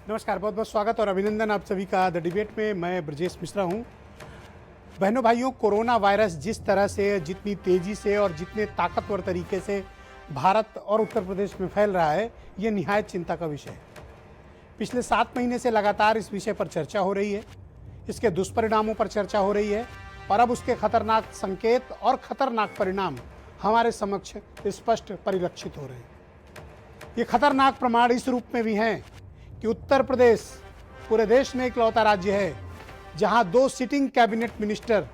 नमस्कार, बहुत बहुत स्वागत और अभिनंदन आप सभी का द डिबेट में। मैं ब्रजेश मिश्रा हूं। बहनों भाइयों, कोरोना वायरस जिस तरह से, जितनी तेजी से और जितने ताकतवर तरीके से भारत और उत्तर प्रदेश में फैल रहा है, ये निहायत चिंता का विषय है। पिछले 7 महीने से लगातार इस विषय पर चर्चा हो रही है, इसके दुष्परिणामों पर चर्चा हो रही है और अब उसके खतरनाक संकेत और खतरनाक परिणाम हमारे समक्ष स्पष्ट परिलक्षित हो रहे हैं। ये खतरनाक प्रमाण इस रूप में भी हैं कि उत्तर प्रदेश पूरे देश में इकलौता राज्य है जहां 2 sitting cabinet minister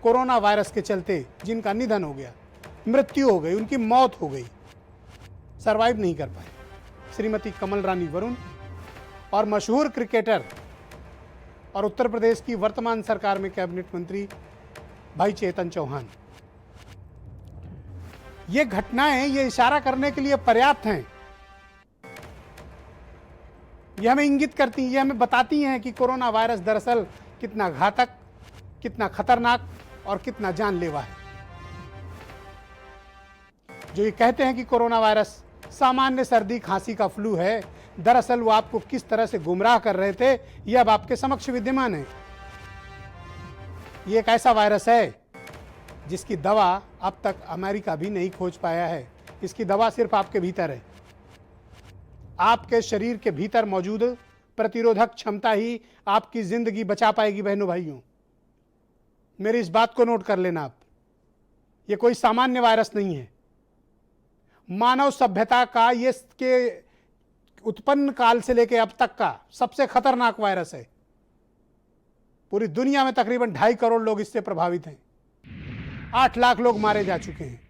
corona virus के चलते जिनका निधन हो गया, मृत्यु हो गई, उनकी मौत हो गई, सरवाइव नहीं कर पाए। श्रीमती कमल रानी वरुण और मशहूर क्रिकेटर और उत्तर प्रदेश की वर्तमान सरकार में कैबिनेट मंत्री भाई चेतन चौहान। ये घटनाएं ये इशारा करने के लिए पर्याप्त हैं, ये हमें इंगित करती हैं, ये हमें बताती हैं कि कोरोना वायरस दरअसल कितना घातक, कितना खतरनाक और कितना जानलेवा है। जो ये कहते हैं कि कोरोना वायरस सामान्य सर्दी खांसी का फ्लू है, दरअसल वो आपको किस तरह से गुमराह कर रहे थे, ये अब आपके समक्ष विद्यमान है। ये एक ऐसा वायरस है जिसकी दवा अब तक अमेरिका भी नहीं खोज पाया है। इसकी दवा सिर्फ आपके भीतर है। आपके शरीर के भीतर मौजूद प्रतिरोधक क्षमता ही आपकी जिंदगी बचा पाएगी। बहनों भाइयों, मेरी इस बात को नोट कर लेना आप, ये कोई सामान्य वायरस नहीं है। मानव सभ्यता का ये के उत्पन्न काल से लेकर अब तक का सबसे खतरनाक वायरस है। पूरी दुनिया में तकरीबन 2.5 करोड़ लोग इससे प्रभावित हैं। 8 लाख लोग मारे जा चुके हैं।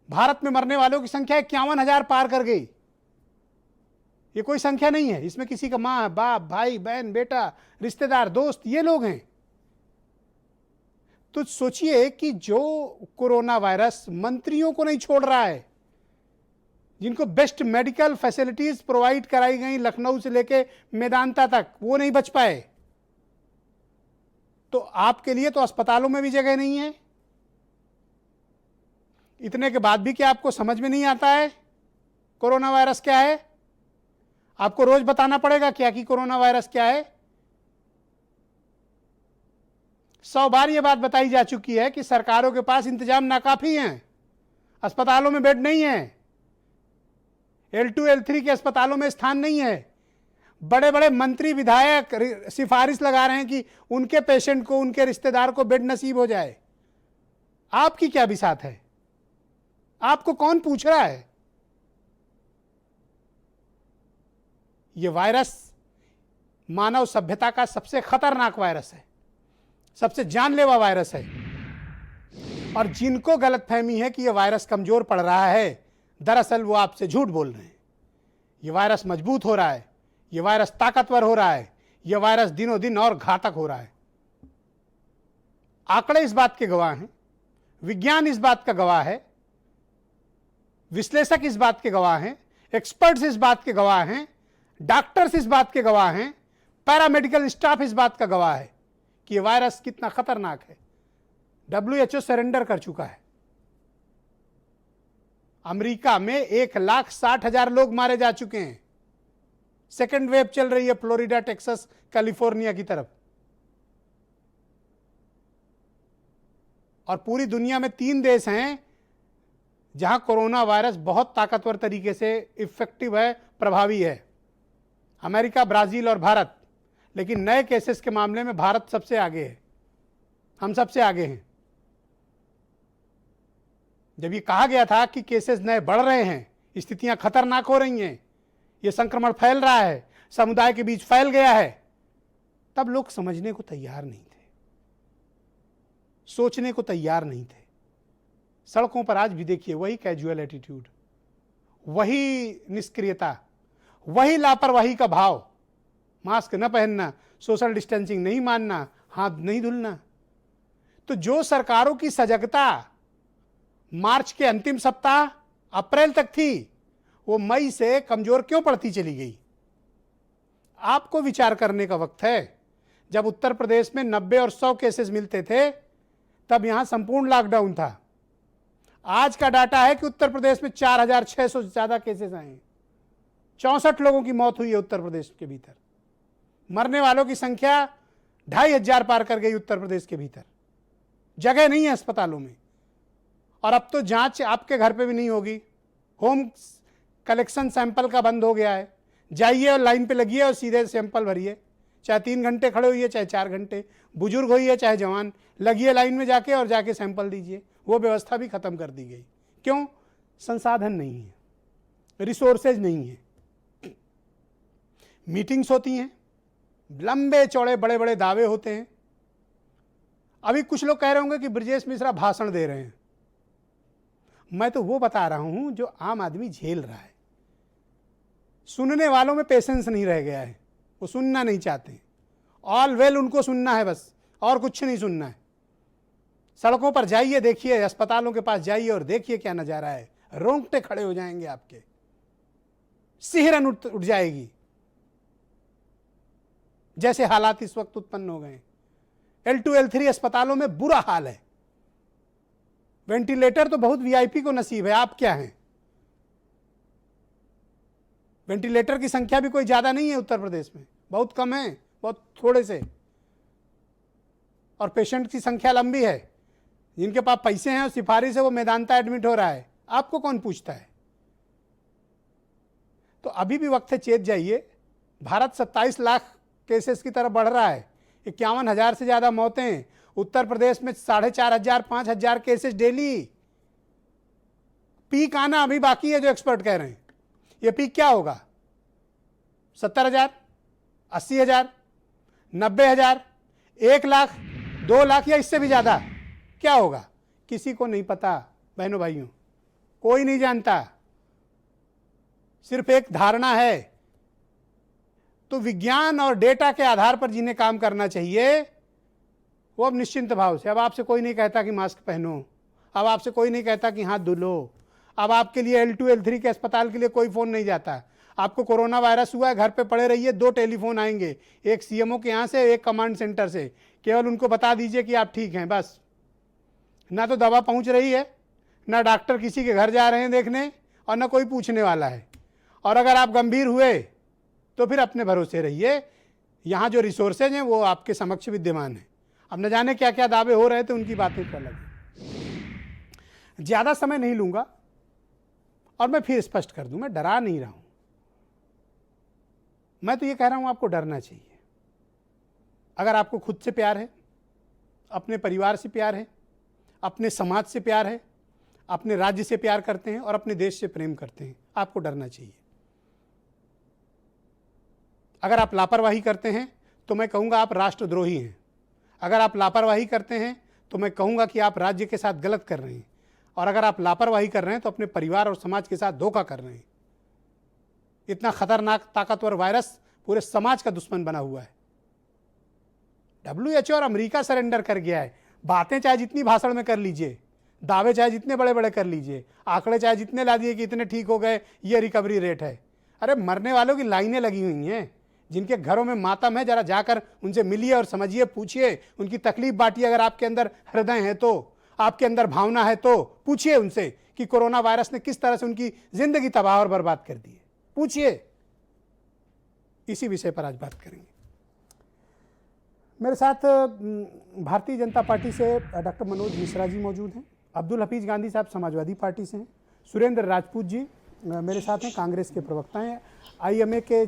भारत में मरने वालों की संख्या 51,000 पार कर गई। ये कोई संख्या नहीं है, इसमें किसी का मां बाप भाई बहन बेटा रिश्तेदार दोस्त ये लोग हैं। तो सोचिए कि जो कोरोना वायरस मंत्रियों को नहीं छोड़ रहा है, जिनको बेस्ट मेडिकल फैसिलिटीज प्रोवाइड कराई गई लखनऊ से लेके मेदांता तक, वो नहीं बच पाए, तो आपके लिए तो अस्पतालों में भी जगह नहीं है। इतने के बाद भी क्या आपको समझ में नहीं आता है कोरोना वायरस क्या है? आपको रोज बताना पड़ेगा क्या कि कोरोना वायरस क्या है? 100 बार यह बात बताई जा चुकी है कि सरकारों के पास इंतजाम नाकाफी हैं, अस्पतालों में बेड नहीं है, L2 L3 के अस्पतालों में स्थान नहीं है। बड़े बड़े मंत्री विधायक सिफारिश लगा रहे हैं कि उनके पेशेंट को, उनके रिश्तेदार को बेड नसीब हो जाए। आपकी क्या बिसात है? आपको कौन पूछ रहा है? यह वायरस मानव सभ्यता का सबसे खतरनाक वायरस है, सबसे जानलेवा वायरस है। और जिनको गलतफहमी है कि यह वायरस कमजोर पड़ रहा है, दरअसल वो आपसे झूठ बोल रहे हैं। यह वायरस मजबूत हो रहा है, यह वायरस ताकतवर हो रहा है, यह वायरस दिनों दिन और घातक हो रहा है। आंकड़े इस बात के गवाह हैं, विज्ञान इस बात का गवाह है, विश्लेषक इस बात के गवाह हैं, एक्सपर्ट्स इस बात के गवाह हैं, डॉक्टर्स इस बात के गवाह हैं, पैरामेडिकल स्टाफ इस बात का गवाह है कि यह वायरस कितना खतरनाक है। WHO सरेंडर कर चुका है। अमेरिका में 1,60,000 लोग मारे जा चुके हैं। सेकेंड वेव चल रही है फ्लोरिडा, टेक्सास, कैलिफोर्निया की तरफ। और पूरी दुनिया में 3 देश हैं जहां कोरोना वायरस बहुत ताकतवर तरीके से इफेक्टिव है, प्रभावी है। अमेरिका, ब्राजील और भारत। लेकिन नए केसेस के मामले में भारत सबसे आगे है, हम सबसे आगे हैं। जब ये कहा गया था कि केसेस नए बढ़ रहे हैं, स्थितियां खतरनाक हो रही हैं, ये संक्रमण फैल रहा है, समुदाय के बीच फैल गया है, तब लोग समझने को तैयार नहीं थे, सोचने को तैयार नहीं थे। सड़कों पर आज भी देखिए वही कैजुअल एटीट्यूड, वही निष्क्रियता, वही लापरवाही का भाव, मास्क न पहनना, सोशल डिस्टेंसिंग नहीं मानना, हाथ नहीं धुलना। तो जो सरकारों की सजगता मार्च के अंतिम सप्ताह अप्रैल तक थी, वो मई से कमजोर क्यों पड़ती चली गई? आपको विचार करने का वक्त है। जब उत्तर प्रदेश में 90 और 100 केसेस मिलते थे, तब यहां संपूर्ण लॉकडाउन था। आज का डाटा है कि उत्तर प्रदेश में 4,600 से ज्यादा केसेस आए हैं। 64 लोगों की मौत हुई है उत्तर प्रदेश के भीतर। मरने वालों की संख्या 2500 पार कर गई उत्तर प्रदेश के भीतर। जगह नहीं है अस्पतालों में। और अब तो जांच आपके घर पे भी नहीं होगी, होम कलेक्शन सैंपल का बंद हो गया है। जाइए और लाइन पे लगिए और सीधे सैंपल भरिए, चाहे 3 घंटे खड़े होइए चाहे 4 घंटे, बुजुर्ग होइए चाहे जवान, लगिए लाइन में जाके और जाके सैंपल दीजिए। वो व्यवस्था भी खत्म कर दी गई। क्यों? संसाधन नहीं है, रिसोर्सेज नहीं है। मीटिंग्स होती हैं, लंबे चौड़े बड़े बड़े दावे होते हैं। अभी कुछ लोग कह रहे होंगे कि ब्रजेश मिश्रा भाषण दे रहे हैं। मैं तो वो बता रहा हूं जो आम आदमी झेल रहा है। सुनने वालों में पेशेंस नहीं रह गया है, वो सुनना नहीं चाहते। ऑल वेल उनको सुनना है बस, और कुछ नहीं सुनना है। सड़कों पर जाइए, देखिए, अस्पतालों के पास जाइए और देखिए क्या नजारा है। रोंगटे खड़े हो जाएंगे आपके, सिहरन उठ जाएगी। जैसे हालात इस वक्त उत्पन्न हो गए, L2 L3 अस्पतालों में बुरा हाल है। वेंटिलेटर तो बहुत वीआईपी को नसीब है, आप क्या हैं? वेंटिलेटर की संख्या भी कोई ज्यादा नहीं है उत्तर प्रदेश में, बहुत कम है, बहुत थोड़े से। और पेशेंट की संख्या लंबी है। जिनके पास पैसे हैं और सिफारिश है वो मेदांता एडमिट हो रहा है, आपको कौन पूछता है? तो अभी भी वक्त है, चेत जाइए। भारत 27 लाख केसेस की तरफ बढ़ रहा है, 51,000 से ज्यादा मौतें। उत्तर प्रदेश में 4,500 5,000 केसेस डेली। पीक आना अभी बाकी है, जो एक्सपर्ट कह रहे हैं। ये पीक क्या होगा? 70,000, 80,000, 90,000, 1 लाख, 2 लाख या इससे भी ज्यादा? क्या होगा? किसी को नहीं पता बहनों भाइयों, कोई नहीं जानता। सिर्फ एक धारणा है। तो विज्ञान और डेटा के आधार पर जिन्हें काम करना चाहिए वो अब निश्चिंत भाव से, अब आपसे कोई नहीं कहता कि मास्क पहनो, अब आपसे कोई नहीं कहता कि हाथ धुलो, अब आपके लिए L2 L3 के अस्पताल के लिए कोई फोन नहीं जाता। आपको कोरोना वायरस हुआ है, घर पे पड़े रहिए, 2 टेलीफोन आएंगे, एक सीएमओ के यहाँ से, एक कमांड सेंटर से। केवल उनको बता दीजिए कि आप ठीक हैं, बस। ना तो दवा पहुंच रही है, ना डॉक्टर किसी के घर जा रहे हैं देखने, और ना कोई पूछने वाला है। और अगर आप गंभीर हुए तो फिर अपने भरोसे रहिए, यहाँ जो रिसोर्सेज हैं वो आपके समक्ष विद्यमान है। अब न जाने क्या क्या दावे हो रहे थे, उनकी बातें तो अलग है। ज़्यादा समय नहीं लूँगा और मैं फिर स्पष्ट कर दूँ, मैं डरा नहीं रहा हूँ। मैं तो ये कह रहा हूँ आपको डरना चाहिए। अगर आपको खुद से प्यार है, अपने परिवार से प्यार है, अपने समाज से प्यार है, अपने राज्य से प्यार करते हैं और अपने देश से प्रेम करते हैं, आपको डरना चाहिए। अगर आप लापरवाही करते हैं तो मैं कहूँगा आप राष्ट्रद्रोही हैं। अगर आप लापरवाही करते हैं तो मैं कहूँगा कि आप राज्य के साथ गलत कर रहे हैं। और अगर आप लापरवाही कर रहे हैं तो अपने परिवार और समाज के साथ धोखा कर रहे हैं। इतना खतरनाक ताकतवर वायरस पूरे समाज का दुश्मन बना हुआ है। WHO और अमेरिका सरेंडर कर गया है। बातें चाहे जितनी भाषण में कर लीजिए, दावे चाहे जितने बड़े बड़े कर लीजिए, आंकड़े चाहे जितने ला दिए कि इतने ठीक हो गए, ये रिकवरी रेट है। अरे मरने वालों की लाइनें लगी हुई हैं। जिनके घरों में मातम है, जरा जाकर उनसे मिलिए और समझिए, पूछिए, उनकी तकलीफ बांटिए। अगर आपके अंदर हृदय है तो, आपके अंदर भावना है तो पूछिए उनसे कि कोरोना वायरस ने किस तरह से उनकी जिंदगी तबाह और बर्बाद कर दी है। पूछिए। इसी विषय पर आज बात करेंगे। मेरे साथ भारतीय जनता पार्टी से डॉक्टर मनोज मिश्रा जी मौजूद हैं, अब्दुल हफीज गांधी साहब समाजवादी पार्टी से हैं, सुरेंद्र राजपूत जी मेरे साथ हैं, कांग्रेस के प्रवक्ता हैं, IMA के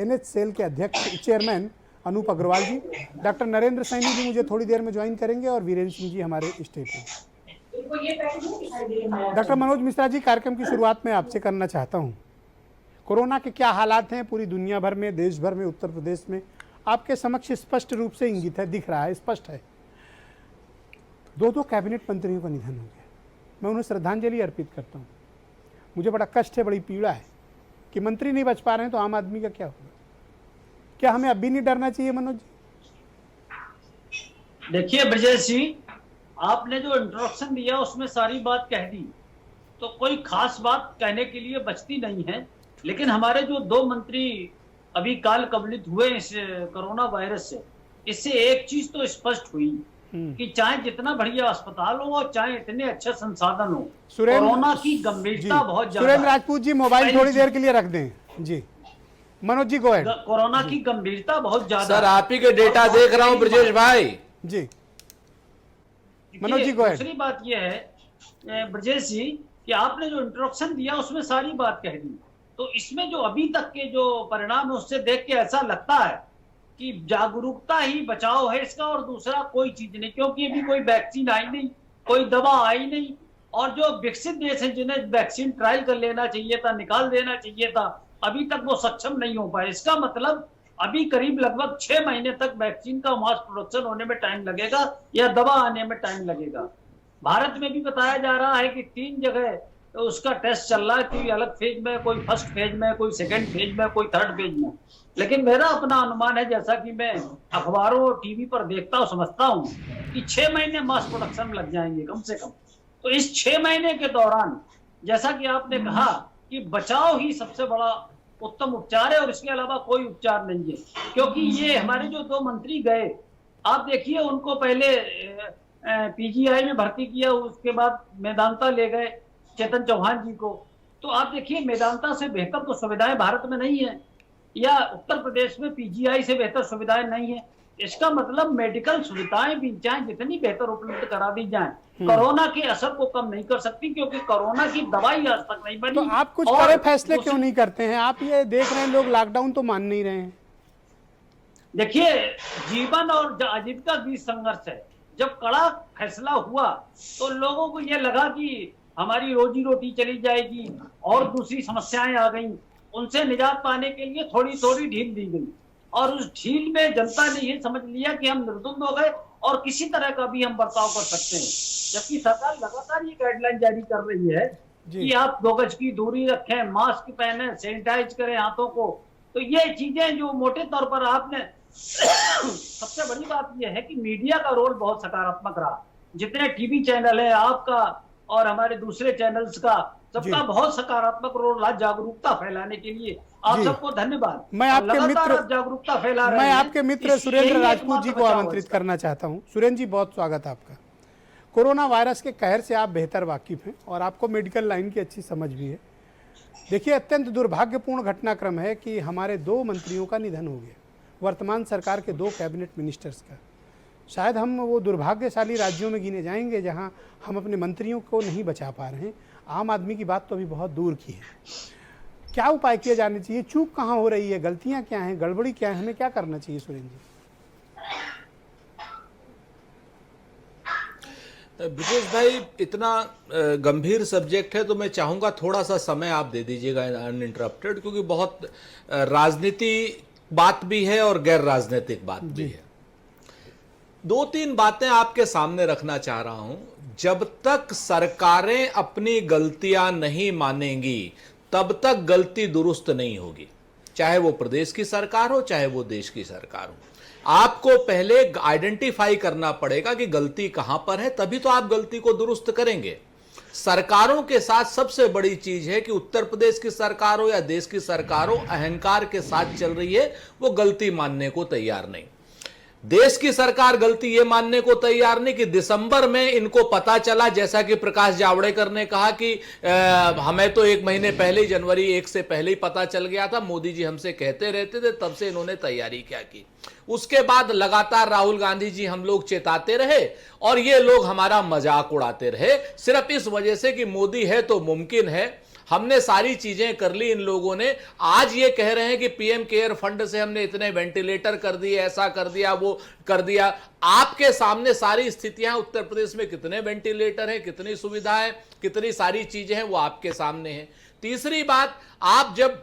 NH सेल के अध्यक्ष चेयरमैन अनूप अग्रवाल जी, डॉक्टर नरेंद्र सैनी जी मुझे थोड़ी देर में ज्वाइन करेंगे और वीरेंद्र सिंह जी हमारे स्टेट हैं। डॉक्टर मनोज मिश्रा जी, कार्यक्रम की शुरुआत में आपसे करना चाहता हूँ। कोरोना के क्या हालात हैं पूरी दुनिया भर में, देश भर में, उत्तर प्रदेश में आपके समक्ष स्पष्ट रूप से इंगित है, दिख रहा है, स्पष्ट है। 2 कैबिनेट मंत्रियों का निधन हो गया। मैं उन्हें श्रद्धांजलि अर्पित करता हूँ। मुझे बड़ा कष्ट है, बड़ी पीड़ा है कि मंत्री नहीं बच पा रहे हैं, तो आम आदमी का क्या होगा? क्या हमें अब भी नहीं डरना चाहिए मनोज जी? देखिए ब्रजेश जी, आपने जो इंट्रोडक्शन दिया उसमें सारी बात कह दी, तो कोई खास बात कहने के लिए बचती नहीं है। लेकिन हमारे जो 2 मंत्री अभी काल कवलित हुए इस कोरोना वायरस से, इससे एक चीज तो स्पष्ट हुई कि चाहे जितना बढ़िया अस्पताल हो और चाहे इतने अच्छे संसाधन हो, कोरोना की गंभीरता बहुत ज्यादा। सुरेंद्र राजपूत जी, मोबाइल थोड़ी देर के लिए रख दें। जी Manoj ji go ahead. Corona की गंभीरता बहुत ज्यादा सर है। आप ही के डेटा और देख रहा हूं ब्रजेश भाई। जी देखिए, मनोज जी, go ahead। दूसरी बात यह है ब्रजेश जी कि आपने जो इंट्रोडक्शन दिया उसमें सारी बात कह दी। तो इसमें जो अभी तक के जो परिणाम है उससे देख के ऐसा लगता है कि जागरूकता ही बचाव है इसका, और दूसरा कोई चीज नहीं, क्योंकि अभी कोई वैक्सीन आई नहीं, कोई दवा आई नहीं, और जो विकसित देश है जिन्हें वैक्सीन ट्रायल कर लेना चाहिए था, निकाल देना चाहिए था, अभी तक वो सक्षम नहीं हो पाए। इसका मतलब अभी करीब लगभग 6 महीने तक वैक्सीन का मास प्रोडक्शन होने में टाइम लगेगा या दवा आने में टाइम लगेगा। भारत में भी बताया जा रहा है कि 3 जगह तो उसका टेस्ट चल रहा है, कोई अलग फेज में, कोई फर्स्ट फेज में, कोई सेकंड फेज में, कोई थर्ड फेज में। लेकिन मेरा अपना अनुमान है, जैसा कि मैं अखबारों और टीवी पर देखता हूँ, समझता हूँ कि 6 महीने मास प्रोडक्शन में लग जाएंगे कम से कम। तो इस 6 महीने के दौरान जैसा कि आपने कहा कि बचाव ही सबसे बड़ा उत्तम उपचार है और इसके अलावा कोई उपचार नहीं है। क्योंकि ये हमारे जो 2 मंत्री गए, आप देखिए उनको पहले पीजीआई में भर्ती किया, उसके बाद मेदांता ले गए चेतन चौहान जी को। तो आप देखिए मेदांता से बेहतर तो सुविधाएं भारत में नहीं है, या उत्तर प्रदेश में पीजीआई से बेहतर सुविधाएं नहीं है। इसका मतलब मेडिकल सुविधाएं भी चाहे जितनी बेहतर उपलब्ध करा दी जाए, कोरोना के असर को कम नहीं कर सकती, क्योंकि कोरोना की दवाई आज तक नहीं बनी। तो आप कुछ कड़े फैसले क्यों नहीं करते हैं? आप ये देख रहे हैं लोग लॉकडाउन तो मान नहीं रहे हैं। देखिए, जीवन और आजीविका के बीच संघर्ष है। जब कड़ा फैसला हुआ तो लोगों को यह लगा कि हमारी रोजी रोटी चली जाएगी और दूसरी समस्याएं आ गई, उनसे निजात पाने के लिए थोड़ी थोड़ी ढील दी गई, और उस ढील में जनता ने ये समझ लिया कि हम निर्द्वंद हो गए और किसी तरह का भी हम बर्ताव कर सकते हैं। जबकि सरकार लगातार ये गाइडलाइन जारी कर रही है कि आप 2 गज की दूरी रखें, मास्क पहने, सैनिटाइज करें हाथों को। तो ये चीजें जो मोटे तौर पर आपने सबसे बड़ी बात यह है कि मीडिया का रोल बहुत सकारात्मक रहा। जितने टीवी चैनल है आपका और हमारे दूसरे चैनल्स का, सबका बहुत सकारात्मक रोल रहा जागरूकता फैलाने के लिए। आप सबको धन्यवाद। मैं आपके मित्र जागरूकता फैला रहे हैं। मैं आपके मित्र सुरेंद्र राजपूत जी को आमंत्रित करना चाहता हूं। सुरेंद्र जी, बहुत स्वागत है आपका। कोरोना वायरस के कहर से आप बेहतर वाकिफ हैं और आपको मेडिकल लाइन की अच्छी समझ भी है। देखिए, अत्यंत दुर्भाग्यपूर्ण घटनाक्रम है कि हमारे 2 मंत्रियों का निधन हो गया, वर्तमान सरकार के 2 कैबिनेट मिनिस्टर्स का। शायद हम वो दुर्भाग्यशाली राज्यों में गिने जाएंगे जहां हम अपने मंत्रियों को नहीं बचा पा रहे हैं। आम आदमी की बात तो अभी बहुत दूर की है। क्या उपाय किए जाने चाहिए? चूक कहाँ हो रही है? गलतियां क्या हैं? गड़बड़ी क्या है? हमें क्या करना चाहिए सुरेंद्र जी? ब्रजेश भाई, इतना गंभीर सब्जेक्ट है तो मैं चाहूंगा थोड़ा सा समय आप दे दीजिएगा अनइंटरप्टेड, क्योंकि बहुत राजनीति बात भी है और गैर राजनीतिक बात भी है। 2-3 बातें आपके सामने रखना चाह रहा हूं। जब तक सरकारें अपनी गलतियां नहीं मानेंगी तब तक गलती दुरुस्त नहीं होगी, चाहे वो प्रदेश की सरकार हो चाहे वो देश की सरकार हो। आपको पहले आइडेंटिफाई करना पड़ेगा कि गलती कहां पर है, तभी तो आप गलती को दुरुस्त करेंगे। सरकारों के साथ सबसे बड़ी चीज है कि उत्तर प्रदेश की सरकार हो या देश की सरकार हो, अहंकार के साथ चल रही है, वो गलती मानने को तैयार नहीं। देश की सरकार गलती ये मानने को तैयार नहीं कि दिसंबर में इनको पता चला, जैसा कि प्रकाश जावड़ेकर ने कहा कि हमें तो 1 महीने पहले ही, जनवरी 1 से पहले ही पता चल गया था, मोदी जी हमसे कहते रहते थे, तब से इन्होंने तैयारी क्या की। उसके बाद लगातार राहुल गांधी जी हम लोग चेताते रहे और ये लोग हमारा मजाक उड़ाते रहे, सिर्फ इस वजह से कि मोदी है तो मुमकिन है। हमने सारी चीजें कर ली, इन लोगों ने। आज ये कह रहे हैं कि पीएम केयर फंड से हमने इतने वेंटिलेटर कर दिए, ऐसा कर दिया, वो कर दिया। आपके सामने सारी स्थितियां, उत्तर प्रदेश में कितने वेंटिलेटर हैं, कितनी सुविधाएं, कितनी सारी चीजें हैं, वो आपके सामने हैं। तीसरी बात, आप जब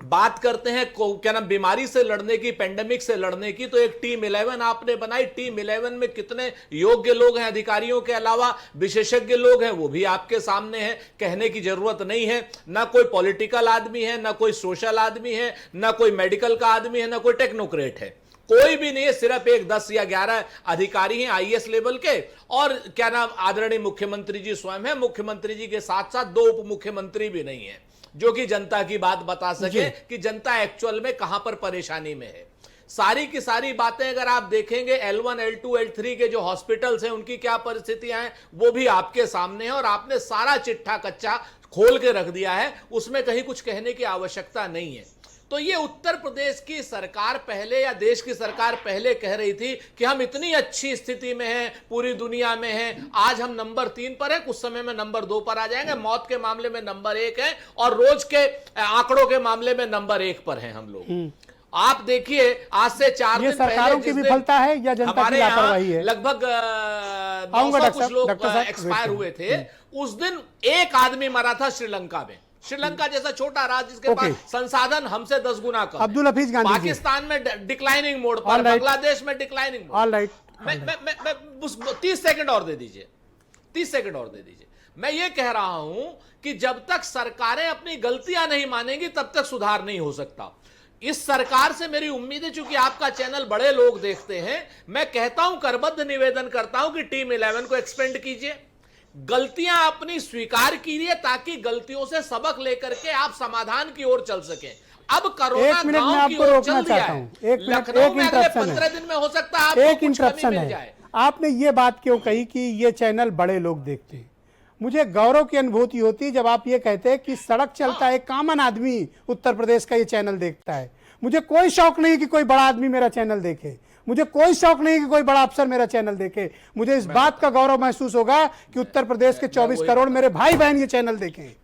बात करते हैं क्या नाम बीमारी से लड़ने की, पेंडेमिक से लड़ने की, तो एक टीम 11 आपने बनाई। टीम 11 में कितने योग्य लोग हैं, अधिकारियों के अलावा विशेषज्ञ लोग हैं, वो भी आपके सामने हैं, कहने की जरूरत नहीं है। ना कोई पॉलिटिकल आदमी है, ना कोई सोशल आदमी है, ना कोई मेडिकल का आदमी है, ना कोई टेक्नोक्रेट है, कोई भी नहीं है। सिर्फ एक 10 या 11 अधिकारी हैं आईएएस लेवल के, और क्या नाम आदरणीय मुख्यमंत्री जी स्वयं है। मुख्यमंत्री जी के साथ साथ 2 उप मुख्यमंत्री भी नहीं है जो कि जनता की बात बता सके कि जनता एक्चुअल में कहां पर परेशानी में है। सारी की सारी बातें अगर आप देखेंगे L1, L2, L3 के जो हॉस्पिटल्स हैं उनकी क्या परिस्थितियां हैं वो भी आपके सामने है, और आपने सारा चिट्ठा कच्चा खोल के रख दिया है, उसमें कहीं कुछ कहने की आवश्यकता नहीं है। तो ये उत्तर प्रदेश की सरकार पहले या देश की सरकार पहले कह रही थी कि हम इतनी अच्छी स्थिति में हैं, पूरी दुनिया में हैं, आज हम नंबर 3 पर है, कुछ समय में नंबर 2 पर आ जाएंगे, मौत के मामले में नंबर 1 है और रोज के आंकड़ों के मामले में नंबर 1 पर हैं हम लोग। आप देखिए आज से 4 दिन पहले सरकारों की विफलता है या जनता की लापरवाही है? लगभग 900 कुछ लोग एक्सपायर हुए थे, उस दिन एक आदमी मरा था श्रीलंका में। श्रीलंका जैसा छोटा राज्य जिसके पास संसाधन हमसे 10 गुना कम। अब्दुल हफीज गांधी जी, पाकिस्तान में डिक्लाइनिंग मोड पर, बांग्लादेश में डिक्लाइनिंग मोड। ऑलराइट, मैं 30 सेकंड और दे दीजिए, 30 सेकंड और दे दीजिए। मैं ये कह रहा हूं कि जब तक सरकारें अपनी गलतियां नहीं मानेंगी तब तक सुधार नहीं हो सकता। इस सरकार से मेरी उम्मीद है, चूंकि आपका चैनल बड़े लोग देखते हैं, मैं कहता हूं, करबद्ध निवेदन करता हूं कि टीम 11 को एक्सपेंड कीजिए, गलतियां अपनी स्वीकार कीजिए, ताकि गलतियों से सबक लेकर के आप समाधान की ओर चल सकें। अब कोरोना गांव की ओर चल दिया है, लखनऊ में अगले 15 दिन में हो सकता है आपको कुछ कमी मिल जाए। आपने ये बात क्यों कही कि ये चैनल बड़े लोग देखते हैं? मुझे गौरव की अनुभूति होती है जब आप ये कहते हैं कि सड़क चलता है कॉमन आदमी उत्तर प्रदेश का ये चैनल देखता है। मुझे कोई शौक नहीं कि कोई बड़ा आदमी मेरा चैनल देखे, मुझे कोई शौक नहीं कि कोई बड़ा अफसर मेरा चैनल देखे। मुझे इस बात का गौरव महसूस होगा कि उत्तर प्रदेश के 24 करोड़ मेरे भाई बहन ये चैनल देखें।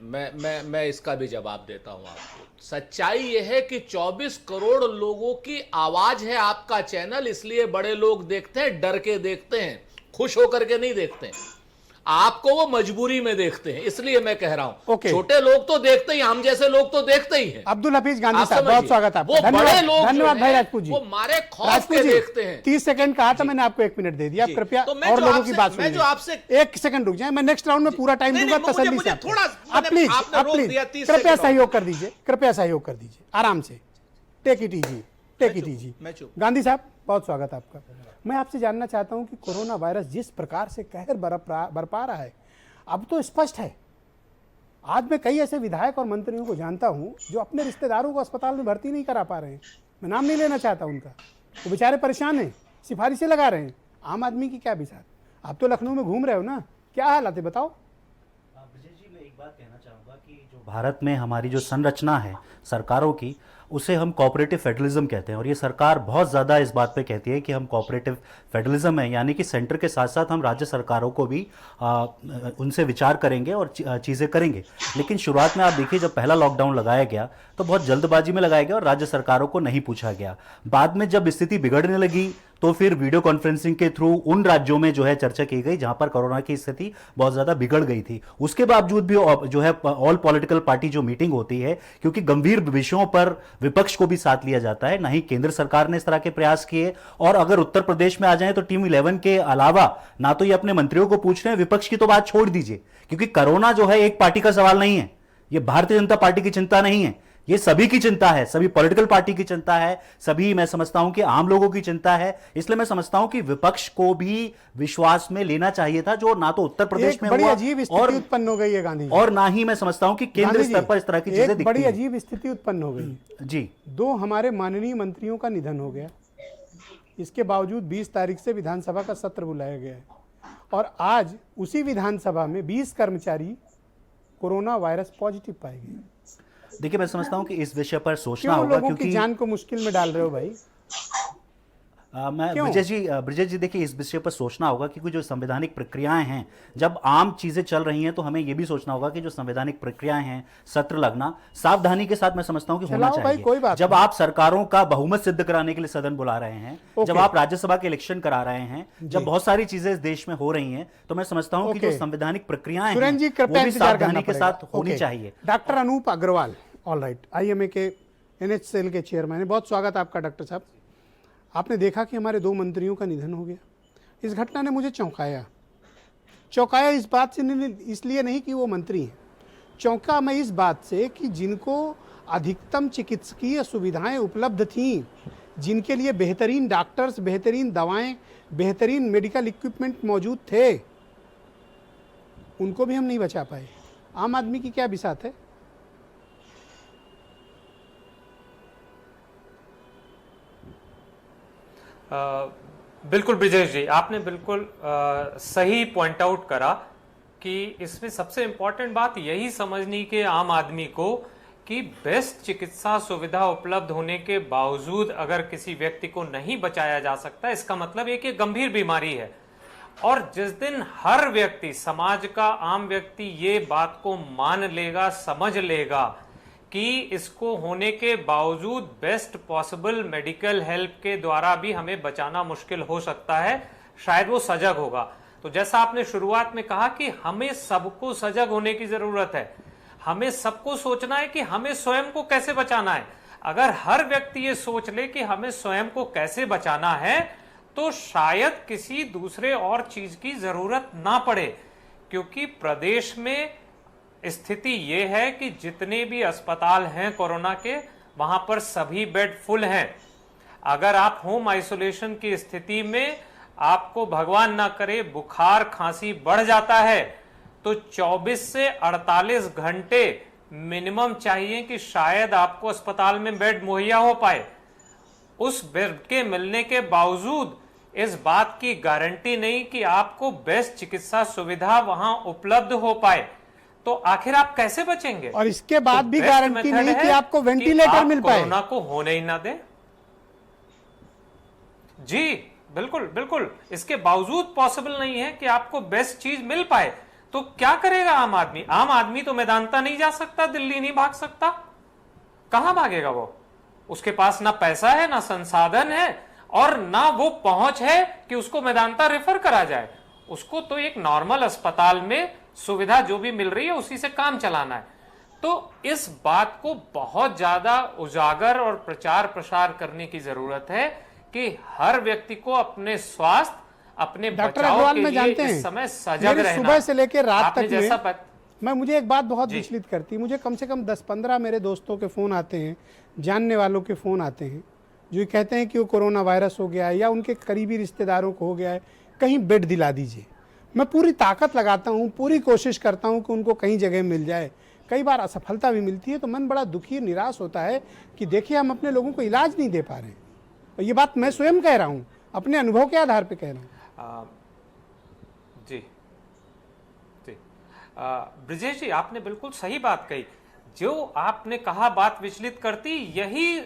मैं इसका भी जवाब देता हूं आपको। सच्चाई यह है कि 24 करोड़ लोगों की आवाज है आपका चैनल, इसलिए बड़े लोग देखते हैं, डर के देखते हैं, खुश होकर के नहीं देखते हैं। आपको वो मजबूरी में देखते हैं, इसलिए मैं कह रहा हूं। छोटे लोग तो देखते ही, हम जैसे लोग तो देखते ही हैं। अब्दुल हफीज गांधी साहब, बहुत स्वागत है। वो बड़े लोग, धन्यवाद भाई राजपूत जी, वो मारे खौफ के देखते हैं। 30 सेकंड कहा था मैंने, आपको 1 मिनट दे दिया, कृपया और लोगों की बात सुनिए। 1 सेकंड रुक जाए, मैं नेक्स्ट राउंड में पूरा टाइम दूंगा तसल्ली से। आप प्लीज कृपया सहयोग कर दीजिए, कृपया सहयोग कर दीजिए, आराम से, take it easy, take it easy. Gandhi साहब, बहुत स्वागत आपका। मैं आपसे जानना चाहता हूं कि कोरोना वायरस जिस प्रकार से कहर बरपा रहा है, अब तो स्पष्ट है। आज मैं कई ऐसे विधायक और मंत्रियों को जानता हूं जो अपने रिश्तेदारों को अस्पताल में भर्ती नहीं करा पा रहे हैं। मैं नाम नहीं लेना चाहता उनका, वो बेचारे परेशान हैं, सिफारिशें लगा रहे हैं। आम आदमी की क्या बिसात? आप तो लखनऊ में घूम रहे हो ना, क्या हालात है बताओ? ब्रजेश जी, मैं एक बात कहना चाहूँगा कि जो भारत में हमारी जो संरचना है सरकारों की, उसे हम कोऑपरेटिव फेडरलिज्म कहते हैं, और ये सरकार बहुत ज़्यादा इस बात पे कहती है कि हम कोऑपरेटिव फेडरलिज्म है, यानी कि सेंटर के साथ साथ हम राज्य सरकारों को भी उनसे विचार करेंगे और चीज़ें करेंगे। लेकिन शुरुआत में आप देखिए, जब पहला लॉकडाउन लगाया गया तो बहुत जल्दबाजी में लगाया गया और राज्य सरकारों को नहीं पूछा गया। बाद में जब स्थिति बिगड़ने लगी तो फिर वीडियो कॉन्फ्रेंसिंग के थ्रू उन राज्यों में जो है चर्चा की गई जहां पर कोरोना की स्थिति बहुत ज़्यादा बिगड़ गई थी। उसके बावजूद भी जो है ऑल पॉलिटिकल पार्टी जो मीटिंग होती है, क्योंकि गंभीर विषयों पर विपक्ष को भी साथ लिया जाता है, ना ही केंद्र सरकार ने इस तरह के प्रयास किए। और अगर उत्तर प्रदेश में आ जाए तो टीम 11 के अलावा ना तो ये अपने मंत्रियों को पूछ रहे हैं, विपक्ष की तो बात छोड़ दीजिए, क्योंकि कोरोना जो है एक पार्टी का सवाल नहीं है, ये भारतीय जनता पार्टी की चिंता नहीं है, ये सभी की चिंता है, सभी पॉलिटिकल पार्टी की चिंता है, सभी मैं समझता हूं कि आम लोगों की चिंता है। इसलिए मैं समझता हूं कि विपक्ष को भी विश्वास में लेना चाहिए था, जो ना तो उत्तर प्रदेश में बड़ी हुआ अजीब स्थिति उत्पन्न हो गई है गांधी जी, और ना ही मैं समझता हूं कि केंद्र स्तर पर इस तरह की चीजें दिखती हैं। बड़ी अजीब स्थिति उत्पन्न हो गई जी। 2 हमारे माननीय मंत्रियों का निधन हो गया, इसके बावजूद 20 तारीख से विधानसभा का सत्र बुलाया गया है, और आज उसी विधानसभा में 20 कर्मचारी कोरोना वायरस पॉजिटिव पाए गए। देखिए, मैं समझता हूं कि इस विषय पर सोचना होगा, लोगों की जान को मुश्किल में डाल रहे हो भाई। मैं ब्रजेश जी देखिए, इस विषय पर सोचना होगा कि जो संवैधानिक प्रक्रियाएं हैं, जब आम चीजें चल रही हैं तो हमें यह भी सोचना होगा कि जो संवैधानिक प्रक्रियाएं हैं, सत्र लगना सावधानी के साथ मैं समझता हूं कि होना चाहिए। जब आप सरकारों का बहुमत सिद्ध कराने के लिए सदन बुला रहे हैं, जब आप राज्यसभा के इलेक्शन करा रहे हैं, जब बहुत सारी चीजें इस देश में हो रही हैं, तो मैं समझता हूं कि जो संवैधानिक प्रक्रियाएं हैं वो भी सावधानी के साथ होनी चाहिए। Doctor Anup Agarwal, all right, IMA के NH सेल के चेयरमैन है, बहुत स्वागत आपका डॉक्टर साहब। आपने देखा कि हमारे 2 मंत्रियों का निधन हो गया। इस घटना ने मुझे चौंकाया इस बात से नहीं, इसलिए नहीं कि वो मंत्री हैं, चौंका मैं इस बात से कि जिनको अधिकतम चिकित्सकीय सुविधाएं उपलब्ध थीं, जिनके लिए बेहतरीन डॉक्टर्स, बेहतरीन दवाएं, बेहतरीन मेडिकल इक्विपमेंट मौजूद थे, उनको भी हम नहीं बचा पाए। आम आदमी की क्या बिसात है? बिल्कुल ब्रिजेश जी, आपने बिल्कुल सही पॉइंट आउट करा कि इसमें सबसे इम्पोर्टेंट बात यही समझनी कि आम आदमी को कि बेस्ट चिकित्सा सुविधा उपलब्ध होने के बावजूद अगर किसी व्यक्ति को नहीं बचाया जा सकता, इसका मतलब ये कि गंभीर बीमारी है। और जिस दिन हर व्यक्ति, समाज का आम व्यक्ति ये बात को मान लेगा, समझ लेगा कि इसको होने के बावजूद बेस्ट पॉसिबल मेडिकल हेल्प के द्वारा भी हमें बचाना मुश्किल हो सकता है, शायद वो सजग होगा। तो जैसा आपने शुरुआत में कहा कि हमें सबको सजग होने की जरूरत है, हमें सबको सोचना है कि हमें स्वयं को कैसे बचाना है। अगर हर व्यक्ति ये सोच ले कि हमें स्वयं को कैसे बचाना है, तो शायद किसी दूसरे और चीज की जरूरत ना पड़े, क्योंकि प्रदेश में स्थिति ये है कि जितने भी अस्पताल हैं कोरोना के, वहां पर सभी बेड फुल हैं। अगर आप होम आइसोलेशन की स्थिति में आपको भगवान ना करे बुखार खांसी बढ़ जाता है, तो 24 से 48 घंटे मिनिमम चाहिए कि शायद आपको अस्पताल में बेड मुहैया हो पाए। उस बेड के मिलने के बावजूद इस बात की गारंटी नहीं कि आपको बेस्ट चिकित्सा सुविधा वहां उपलब्ध हो पाए, तो आखिर आप कैसे बचेंगे? और इसके बाद तो भी बेस्ट गारंटी मेथड नहीं कि है आपको कि वेंटिलेटर आप मिल पाए। कोरोना को होने ही ना दें। जी बिल्कुल बिल्कुल, इसके बावजूद पॉसिबल नहीं है कि आपको बेस्ट चीज मिल पाए, तो क्या करेगा आम आदमी? आम आदमी तो मैदानता नहीं जा सकता, दिल्ली नहीं भाग सकता, कहां भागेगा वो? उसके पास ना पैसा है, ना संसाधन है, और ना वो पहुंच है कि उसको मैदानता रेफर करा जाए। उसको तो एक नॉर्मल अस्पताल में सुविधा जो भी मिल रही है उसी से काम चलाना है। तो इस बात को बहुत ज्यादा उजागर और प्रचार प्रसार करने की जरूरत है कि हर व्यक्ति को अपने स्वास्थ्य, अपने डॉक्टर बचाव अग्रवाल के में लिए जानते इस हैं, समय सजग मेरे रहना। सुबह से लेकर रात आपने तक में जैसा मुझे एक बात बहुत जी। विचलित करती है। मुझे कम से कम 10-15 मेरे दोस्तों के फ़ोन आते हैं, जानने वालों के फ़ोन आते हैं, जो ये कहते हैं कि वो कोरोना वायरस हो गया है या उनके करीबी रिश्तेदारों को हो गया है, कहीं बेड दिला दीजिए। मैं पूरी ताकत लगाता हूँ, पूरी कोशिश करता हूँ कि उनको कहीं जगह मिल जाए। कई बार असफलता भी मिलती है, तो मन बड़ा दुखी निराश होता है कि देखिए हम अपने लोगों को इलाज नहीं दे पा रहे हैं। और ये बात मैं स्वयं कह रहा हूँ, अपने अनुभव के आधार पर कह रहा हूँ। जी जी, ब्रिजेश जी आपने बिल्कुल सही बात कही। जो आपने कहा बात विचलित करती, यही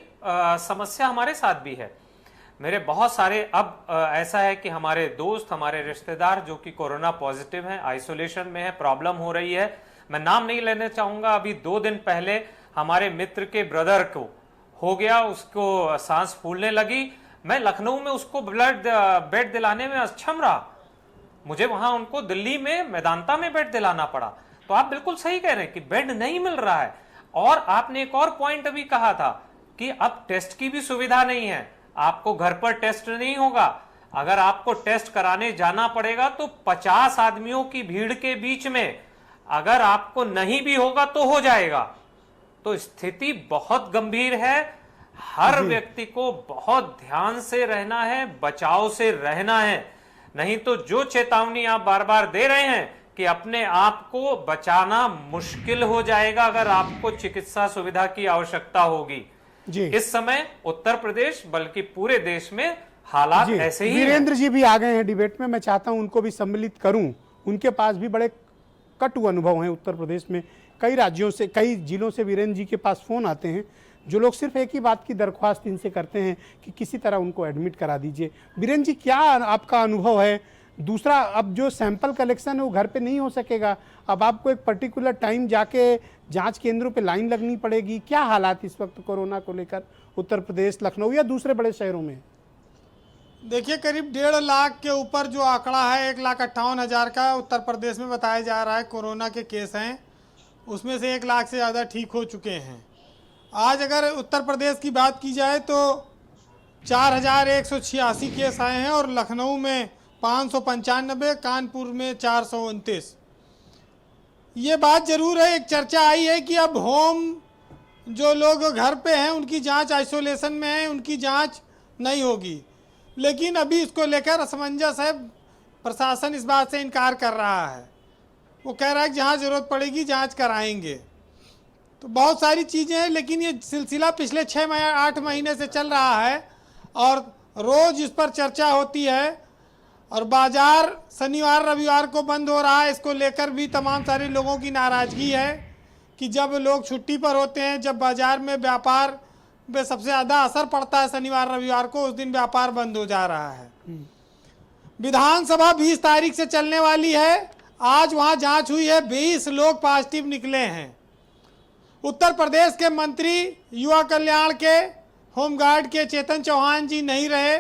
समस्या हमारे साथ भी है। मेरे बहुत सारे अब ऐसा है कि हमारे दोस्त, हमारे रिश्तेदार जो कि कोरोना पॉजिटिव हैं, आइसोलेशन में है, प्रॉब्लम हो रही है। मैं नाम नहीं लेना चाहूंगा। अभी 2 दिन पहले हमारे मित्र के ब्रदर को हो गया, उसको सांस फूलने लगी। मैं लखनऊ में उसको बेड दिलाने में अक्षम रहा, मुझे वहां उनको दिल्ली में मेदांता में बेड दिलाना पड़ा। तो आप बिल्कुल सही कह रहे हैं कि बेड नहीं मिल रहा है। और आपने एक और पॉइंट अभी कहा था कि अब टेस्ट की भी सुविधा नहीं है, आपको घर पर टेस्ट नहीं होगा। अगर आपको टेस्ट कराने जाना पड़ेगा तो 50 आदमियों की भीड़ के बीच में अगर आपको नहीं भी होगा तो हो जाएगा। तो स्थिति बहुत गंभीर है। हर व्यक्ति को बहुत ध्यान से रहना है, बचाव से रहना है, नहीं तो जो चेतावनी आप बार बार दे रहे हैं कि अपने आप को बचाना मुश्किल हो जाएगा अगर आपको चिकित्सा सुविधा की आवश्यकता होगी। जी। इस समय उत्तर प्रदेश बल्कि पूरे देश में हालात ऐसे ही हैं। वीरेंद्र जी भी आ गए हैं डिबेट में, मैं चाहता हूं उनको भी सम्मिलित करूं। उनके पास भी बड़े कटु अनुभव हैं उत्तर प्रदेश में। कई राज्यों से, कई जिलों से वीरेंद्र जी के पास फ़ोन आते हैं, जो लोग सिर्फ एक ही बात की दरख्वास्त इनसे करते हैं कि किसी तरह उनको एडमिट करा दीजिए। वीरेंद्र जी, क्या आपका अनुभव है? दूसरा, अब जो सैंपल कलेक्शन है वो घर पे नहीं हो सकेगा, अब आपको एक पर्टिकुलर टाइम जाके जांच केंद्रों पे लाइन लगनी पड़ेगी। क्या हालात इस वक्त कोरोना को लेकर उत्तर प्रदेश, लखनऊ या दूसरे बड़े शहरों में? देखिए, करीब 1.5 लाख के ऊपर जो आंकड़ा है, 1,58,000 का उत्तर प्रदेश में बताया जा रहा है कोरोना के केस हैं। उसमें से 1 लाख से ज़्यादा ठीक हो चुके हैं। आज अगर उत्तर प्रदेश की बात की जाए तो 4,186 केस आए हैं और लखनऊ में 595, कानपुर में 429। ये बात ज़रूर है, एक चर्चा आई है कि अब होम जो लोग घर पे हैं उनकी जांच, आइसोलेशन में हैं, उनकी जांच नहीं होगी। लेकिन अभी इसको लेकर असमंजस है। प्रशासन इस बात से इनकार कर रहा है। वो कह रहा है कि जहाँ ज़रूरत पड़ेगी जांच कराएंगे। तो बहुत सारी चीज़ें हैं, लेकिन ये सिलसिला पिछले 6-8 महीने से चल रहा है और रोज इस पर चर्चा होती है और बाजार शनिवार रविवार को बंद हो रहा है। इसको लेकर भी तमाम सारे लोगों की नाराज़गी है कि जब लोग छुट्टी पर होते हैं, जब बाजार में व्यापार पे सबसे ज़्यादा असर पड़ता है शनिवार रविवार को, उस दिन व्यापार बंद हो जा रहा है। विधानसभा 20 तारीख से चलने वाली है। आज वहाँ जांच हुई है, 20 लोग पॉजिटिव निकले हैं। उत्तर प्रदेश के मंत्री युवा कल्याण के होमगार्ड के चेतन चौहान जी नहीं रहे,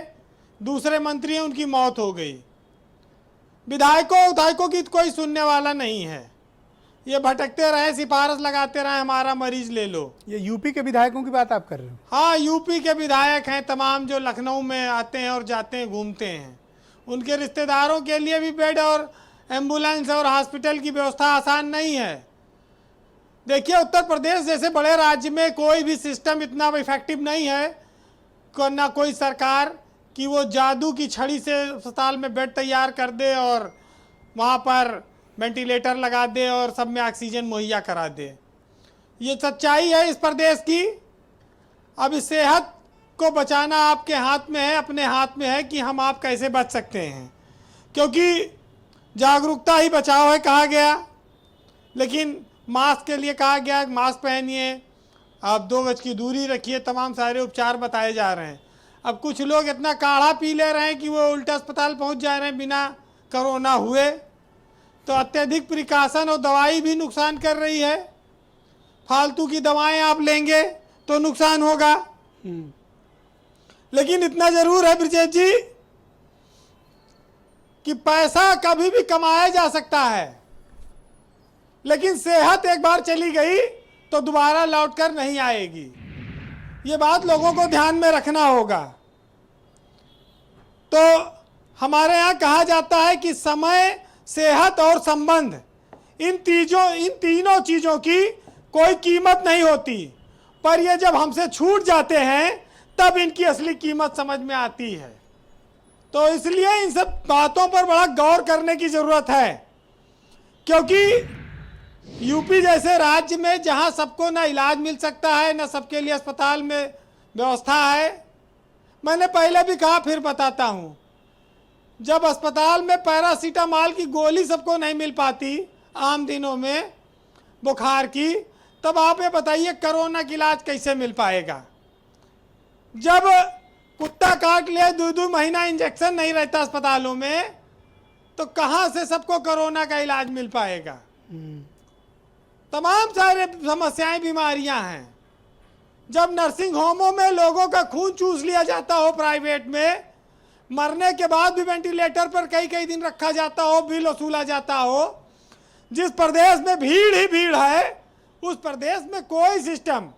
दूसरे मंत्री हैं, उनकी मौत हो गई। विधायकों की कोई सुनने वाला नहीं है, ये भटकते रहे, सिफारिश लगाते रहे, हमारा मरीज ले लो। ये यूपी के विधायकों की बात आप कर रहे हो? हाँ, यूपी के विधायक हैं तमाम, जो लखनऊ में आते हैं और जाते हैं, घूमते हैं। उनके रिश्तेदारों के लिए भी बेड और एम्बुलेंस और हॉस्पिटल की व्यवस्था आसान नहीं है। देखिए, उत्तर प्रदेश जैसे बड़े राज्य में कोई भी सिस्टम इतना इफेक्टिव नहीं है, ना कोई सरकार कि वो जादू की छड़ी से अस्पताल में बेड तैयार कर दे और वहाँ पर वेंटिलेटर लगा दे और सब में ऑक्सीजन मुहैया करा दे। ये सच्चाई है इस प्रदेश की। अब इस सेहत को बचाना आपके हाथ में है, अपने हाथ में है कि हम आप कैसे बच सकते हैं, क्योंकि जागरूकता ही बचाव है कहा गया। लेकिन मास्क के लिए कहा गया मास्क पहनिए, आप 2 गज की दूरी रखिए, तमाम सारे उपचार बताए जा रहे हैं। अब कुछ लोग इतना काढ़ा पी ले रहे हैं कि वो उल्टा अस्पताल पहुंच जा रहे हैं बिना कोरोना हुए। तो अत्यधिक प्रिकॉशन और दवाई भी नुकसान कर रही है। फालतू की दवाएं आप लेंगे तो नुकसान होगा। लेकिन इतना जरूर है ब्रजेश जी कि पैसा कभी भी कमाया जा सकता है, लेकिन सेहत एक बार चली गई तो दोबारा लौटकर नहीं आएगी। ये बात लोगों को ध्यान में रखना होगा। तो हमारे यहाँ कहा जाता है कि समय, सेहत और संबंध, इन तीनों चीज़ों की कोई कीमत नहीं होती, पर ये जब हमसे छूट जाते हैं तब इनकी असली कीमत समझ में आती है। तो इसलिए इन सब बातों पर बड़ा गौर करने की ज़रूरत है, क्योंकि यूपी जैसे राज्य में जहां सबको ना इलाज मिल सकता है, ना सबके लिए अस्पताल में व्यवस्था है। मैंने पहले भी कहा, फिर बताता हूं, जब अस्पताल में पैरासीटामॉल की गोली सबको नहीं मिल पाती आम दिनों में बुखार की, तब आप ये बताइए कोरोना का इलाज कैसे मिल पाएगा। जब कुत्ता काट लिया 2-2 महीना इंजेक्शन नहीं रहता अस्पतालों में, तो कहां से सबको कोरोना का इलाज मिल पाएगा। तमाम सारे समस्याएं, बीमारियां हैं। जब नर्सिंग होमों में लोगों का खून चूस लिया जाता हो, प्राइवेट में मरने के बाद भी वेंटिलेटर पर कई दिन रखा जाता हो, बिल वसूला जाता हो, जिस प्रदेश में भीड़ ही भीड़ है, उस प्रदेश में कोई सिस्टम,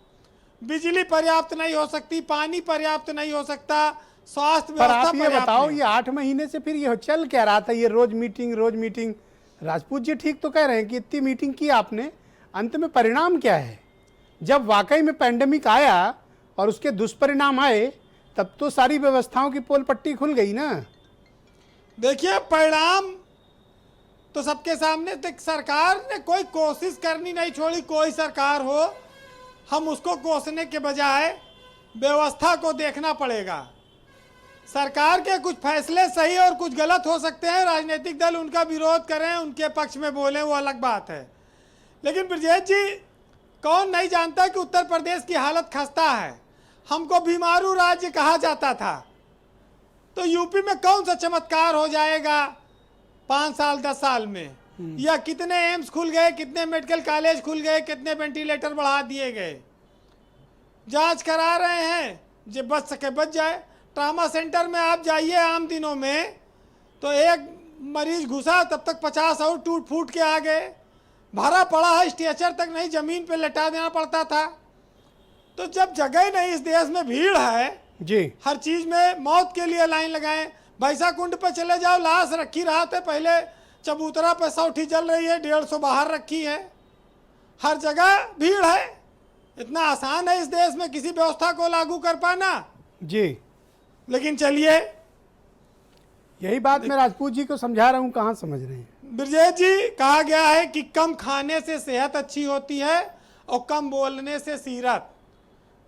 बिजली पर्याप्त नहीं हो सकती, पानी पर्याप्त नहीं हो सकता, स्वास्थ्य पर व्यवस्था आप ये पर्याप्त बताओ, नहीं। ये 8 महीने से फिर ये चल क्या रहा था, ये रोज मीटिंग। राजपूत जी ठीक तो कह रहे हैं कि इतनी मीटिंग की आपने, अंत में परिणाम क्या है? जब वाकई में पैंडेमिक आया और उसके दुष्परिणाम आए, तब तो सारी व्यवस्थाओं की पोल पट्टी खुल गई ना। देखिए, परिणाम तो सबके सामने। सरकार ने कोई कोशिश करनी नहीं छोड़ी, कोई सरकार हो, हम उसको कोसने के बजाय व्यवस्था को देखना पड़ेगा। सरकार के कुछ फैसले सही और कुछ गलत हो सकते हैं, राजनीतिक दल उनका विरोध करें, उनके पक्ष में बोलें, वो अलग बात है। लेकिन ब्रजेश जी, कौन नहीं जानता कि उत्तर प्रदेश की हालत खस्ता है। हमको बीमारू राज्य कहा जाता था, तो यूपी में कौन सा चमत्कार हो जाएगा 5 साल 10 साल में, या कितने एम्स खुल गए, कितने मेडिकल कॉलेज खुल गए, कितने वेंटिलेटर बढ़ा दिए गए। जांच करा रहे हैं, जो बच सके बच जाए। ट्रामा सेंटर में आप जाइए आम दिनों में, तो एक मरीज घुसा तब तक 50 और टूट फूट के आ गए। भरा पड़ा है, स्ट्रेचर तक नहीं, जमीन पे लेटा देना पड़ता था। तो जब जगह नहीं, इस देश में भीड़ है जी, हर चीज में, मौत के लिए लाइन लगाएं। भैंसा कुंड पे चले जाओ, लाश रखी रात है, पहले चबूतरा पे 100 जल रही है, 150 बाहर रखी है। हर जगह भीड़ है। इतना आसान है इस देश में किसी व्यवस्था को लागू कर पाना जी। लेकिन चलिए, यही बात मैं राजपूत जी को समझा रहा हूँ, कहाँ समझ रहे हैं। ब्रजेश जी, कहा गया है कि कम खाने से सेहत अच्छी होती है और कम बोलने से सीरत।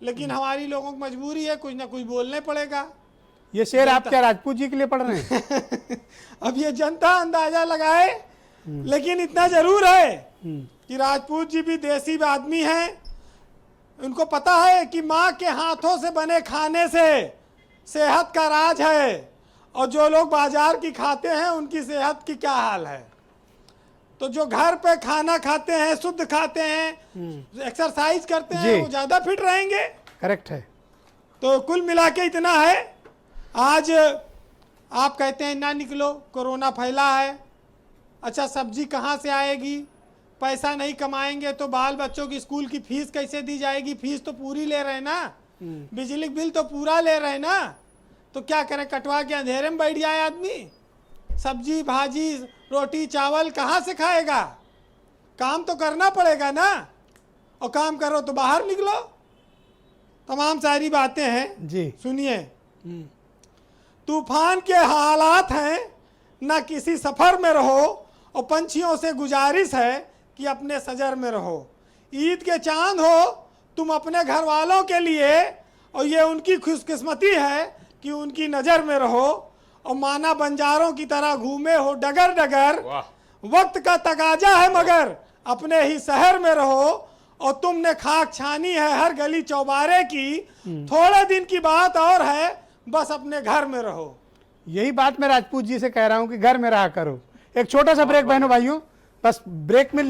लेकिन हमारी लोगों की मजबूरी है, कुछ ना कुछ बोलने पड़ेगा। ये शेर आप क्या राजपूत जी के लिए पढ़ रहे हैं? अब ये जनता अंदाजा लगाए, लेकिन इतना जरूर है कि राजपूत जी भी देसी आदमी हैं। उनको पता है कि माँ के हाथों से बने खाने से सेहत का राज है, और जो लोग बाजार की खाते हैं उनकी सेहत की क्या हाल है। तो जो घर पे खाना खाते हैं, शुद्ध खाते हैं, एक्सरसाइज करते हैं, जी। वो ज्यादा फिट रहेंगे। करेक्ट है। तो कुल मिला के इतना है। आज आप कहते हैं ना निकलो, कोरोना फैला है। अच्छा, सब्जी कहाँ से आएगी? पैसा नहीं कमाएंगे तो बाल बच्चों की स्कूल की फीस कैसे दी जाएगी? फीस तो पूरी ले रहे हैं ना, बिजली बिल तो पूरा ले रहे हैं ना। तो क्या करें, कटवा के अंधेरे में बैठ जाए आदमी? सब्जी भाजी रोटी चावल कहाँ से खाएगा? काम तो करना पड़ेगा ना, और काम करो तो बाहर निकलो। तमाम सारी बातें हैं जी। सुनिए। तूफान के हालात हैं, ना किसी सफर में रहो, और पंछियों से गुजारिश है कि अपने सजर में रहो। ईद के चांद हो तुम अपने घर वालों के लिए, और ये उनकी खुशकिस्मती है कि उनकी नज़र में रहो। और माना बंजारों की तरह घूमे हो डगर डगर, वक्त का तकाजा है मगर अपने ही शहर में रहो। और तुमने खाक छानी है हर गली चौबारे की, थोड़े दिन की बात और है, बस अपने घर में रहो। यही बात मैं राजपूत जी से कह रहा हूं कि घर में रहा करो। एक छोटा सा ब्रेक बहनों भाइयों, बस ब्रेक में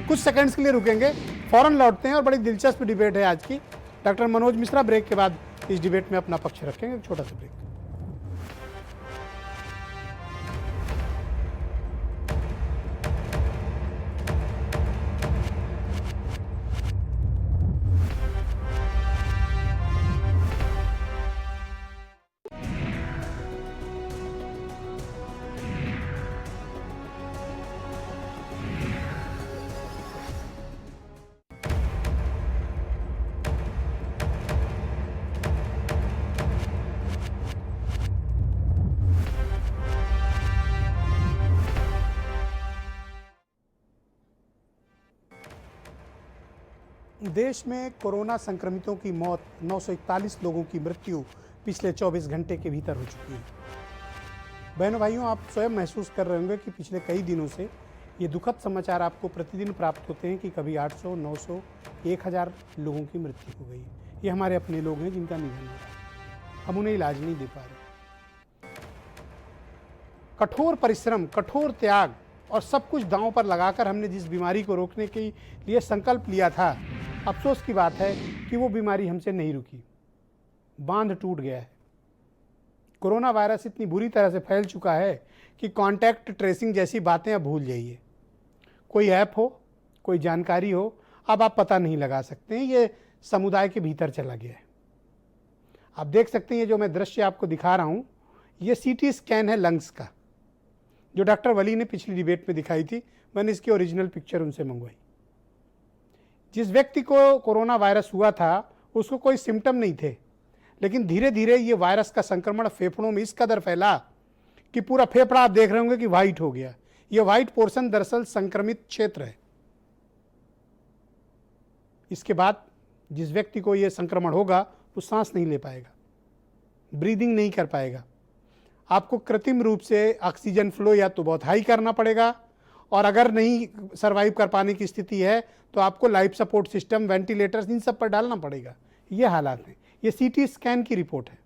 कुछ सेकंड्स के लिए रुकेंगे, फौरन लौटते हैं। और बड़ी दिलचस्प डिबेट है आज की। डॉक्टर मनोज मिश्रा ब्रेक के बाद इस डिबेट में अपना पक्ष रखेंगे। एक छोटा सा ब्रेक। देश में कोरोना संक्रमितों की मौत, 941 लोगों की मृत्यु पिछले 24 घंटे के भीतर हो चुकी है। बहनों भाइयों, आप स्वयं महसूस कर रहे होंगे कि पिछले कई दिनों से ये दुखद समाचार आपको प्रतिदिन प्राप्त होते हैं कि कभी 800, 900, 1000 लोगों की मृत्यु हो गई। ये हमारे अपने लोग हैं जिनका निधन हो रहा है, हम उन्हें इलाज नहीं दे पा रहे। कठोर परिश्रम, कठोर त्याग और सब कुछ दांव पर लगाकर हमने जिस बीमारी को रोकने के लिए संकल्प लिया था, अफसोस की बात है कि वो बीमारी हमसे नहीं रुकी, बांध टूट गया है। कोरोना वायरस इतनी बुरी तरह से फैल चुका है कि कांटेक्ट ट्रेसिंग जैसी बातें अब भूल जाइए। कोई ऐप हो, कोई जानकारी हो, अब आप पता नहीं लगा सकते हैं, ये समुदाय के भीतर चला गया है। आप देख सकते हैं, ये जो मैं दृश्य आपको दिखा रहा हूँ, ये सीटी स्कैन है लंग्स का, जो डॉक्टर वली ने पिछली डिबेट में दिखाई थी। मैंने इसकी ओरिजिनल पिक्चर उनसे मंगवाई। जिस व्यक्ति को कोरोना वायरस हुआ था उसको कोई सिम्टम नहीं थे, लेकिन धीरे धीरे ये वायरस का संक्रमण फेफड़ों में इस कदर फैला कि पूरा फेफड़ा आप देख रहे होंगे कि वाइट हो गया। ये वाइट पोर्शन दरअसल संक्रमित क्षेत्र है। इसके बाद जिस व्यक्ति को ये संक्रमण होगा वो सांस नहीं ले पाएगा, ब्रीदिंग नहीं कर पाएगा। आपको कृत्रिम रूप से ऑक्सीजन फ्लो या तो बहुत हाई करना पड़ेगा, और अगर नहीं सरवाइव कर पाने की स्थिति है तो आपको लाइफ सपोर्ट सिस्टम, वेंटिलेटर्स, इन सब पर डालना पड़ेगा। ये हालात हैं। ये सीटी स्कैन की रिपोर्ट है।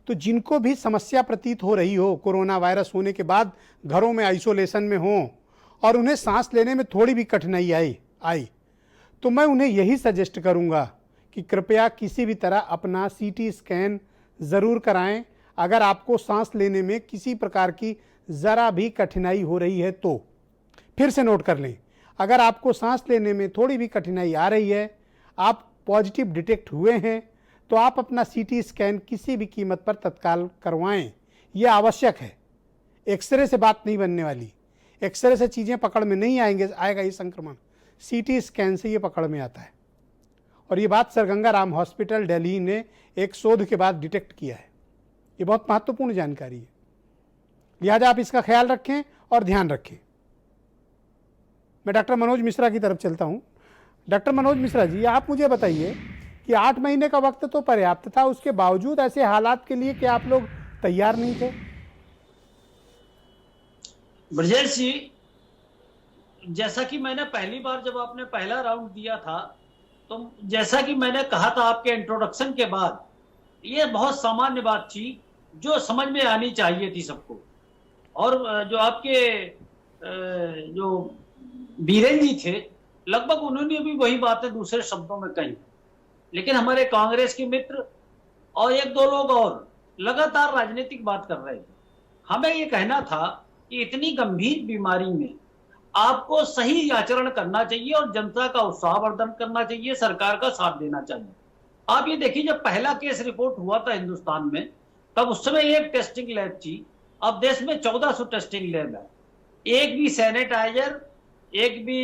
तो जिनको भी समस्या प्रतीत हो रही हो, कोरोना वायरस होने के बाद घरों में आइसोलेशन में हो और उन्हें सांस लेने में थोड़ी भी कठिनाई आई तो मैं उन्हें यही सजेस्ट करूंगा कि कृपया किसी भी तरह अपना सीटी स्कैन ज़रूर कराएं। अगर आपको सांस लेने में किसी प्रकार की ज़रा भी कठिनाई हो रही है तो फिर से नोट कर लें, अगर आपको सांस लेने में थोड़ी भी कठिनाई आ रही है, आप पॉजिटिव डिटेक्ट हुए हैं, तो आप अपना सीटी स्कैन किसी भी कीमत पर तत्काल करवाएं। यह आवश्यक है। एक्सरे से बात नहीं बनने वाली। एक्सरे से चीज़ें पकड़ में नहीं आएगा ये संक्रमण, सीटी स्कैन से ये पकड़ में आता है। और ये बात सर गंगा राम हॉस्पिटल दिल्ली ने एक शोध के बाद डिटेक्ट किया है। ये बहुत महत्वपूर्ण जानकारी है, लिहाजा आप इसका ख्याल रखें और ध्यान रखें। मैं डॉक्टर मनोज मिश्रा की तरफ चलता हूं। डॉक्टर मनोज मिश्रा जी, आप मुझे बताइए कि कि 8 महीने का वक्त तो पर्याप्त था, उसके बावजूद ऐसे हालात के लिए क्या आप लोग तैयार नहीं थे? ब्रजेश जी, जैसा कि मैंने पहली बार जब आपने पहला राउंड दिया था, तो जैसा कि मैंने कहा था आपके इंट्रोडक्शन के बाद, ये बहुत सामान्य बात थी जो समझ में आनी चाहिए थी सबको। और जो आपके जो बीरेन जी थे, लगभग उन्होंने भी वही बातें दूसरे शब्दों में कही। लेकिन हमारे कांग्रेस के मित्र और एक दो लोग और लगातार राजनीतिक बात कर रहे थे। हमें ये कहना था कि इतनी गंभीर बीमारी में आपको सही आचरण करना चाहिए और जनता का उत्साहवर्धन करना चाहिए, सरकार का साथ देना चाहिए। आप ये देखिए, जब पहला केस रिपोर्ट हुआ था हिंदुस्तान में, तब उस समय एक टेस्टिंग लैब थी। अब देश में 1400 टेस्टिंग लैब है। एक भी सैनिटाइजर, एक भी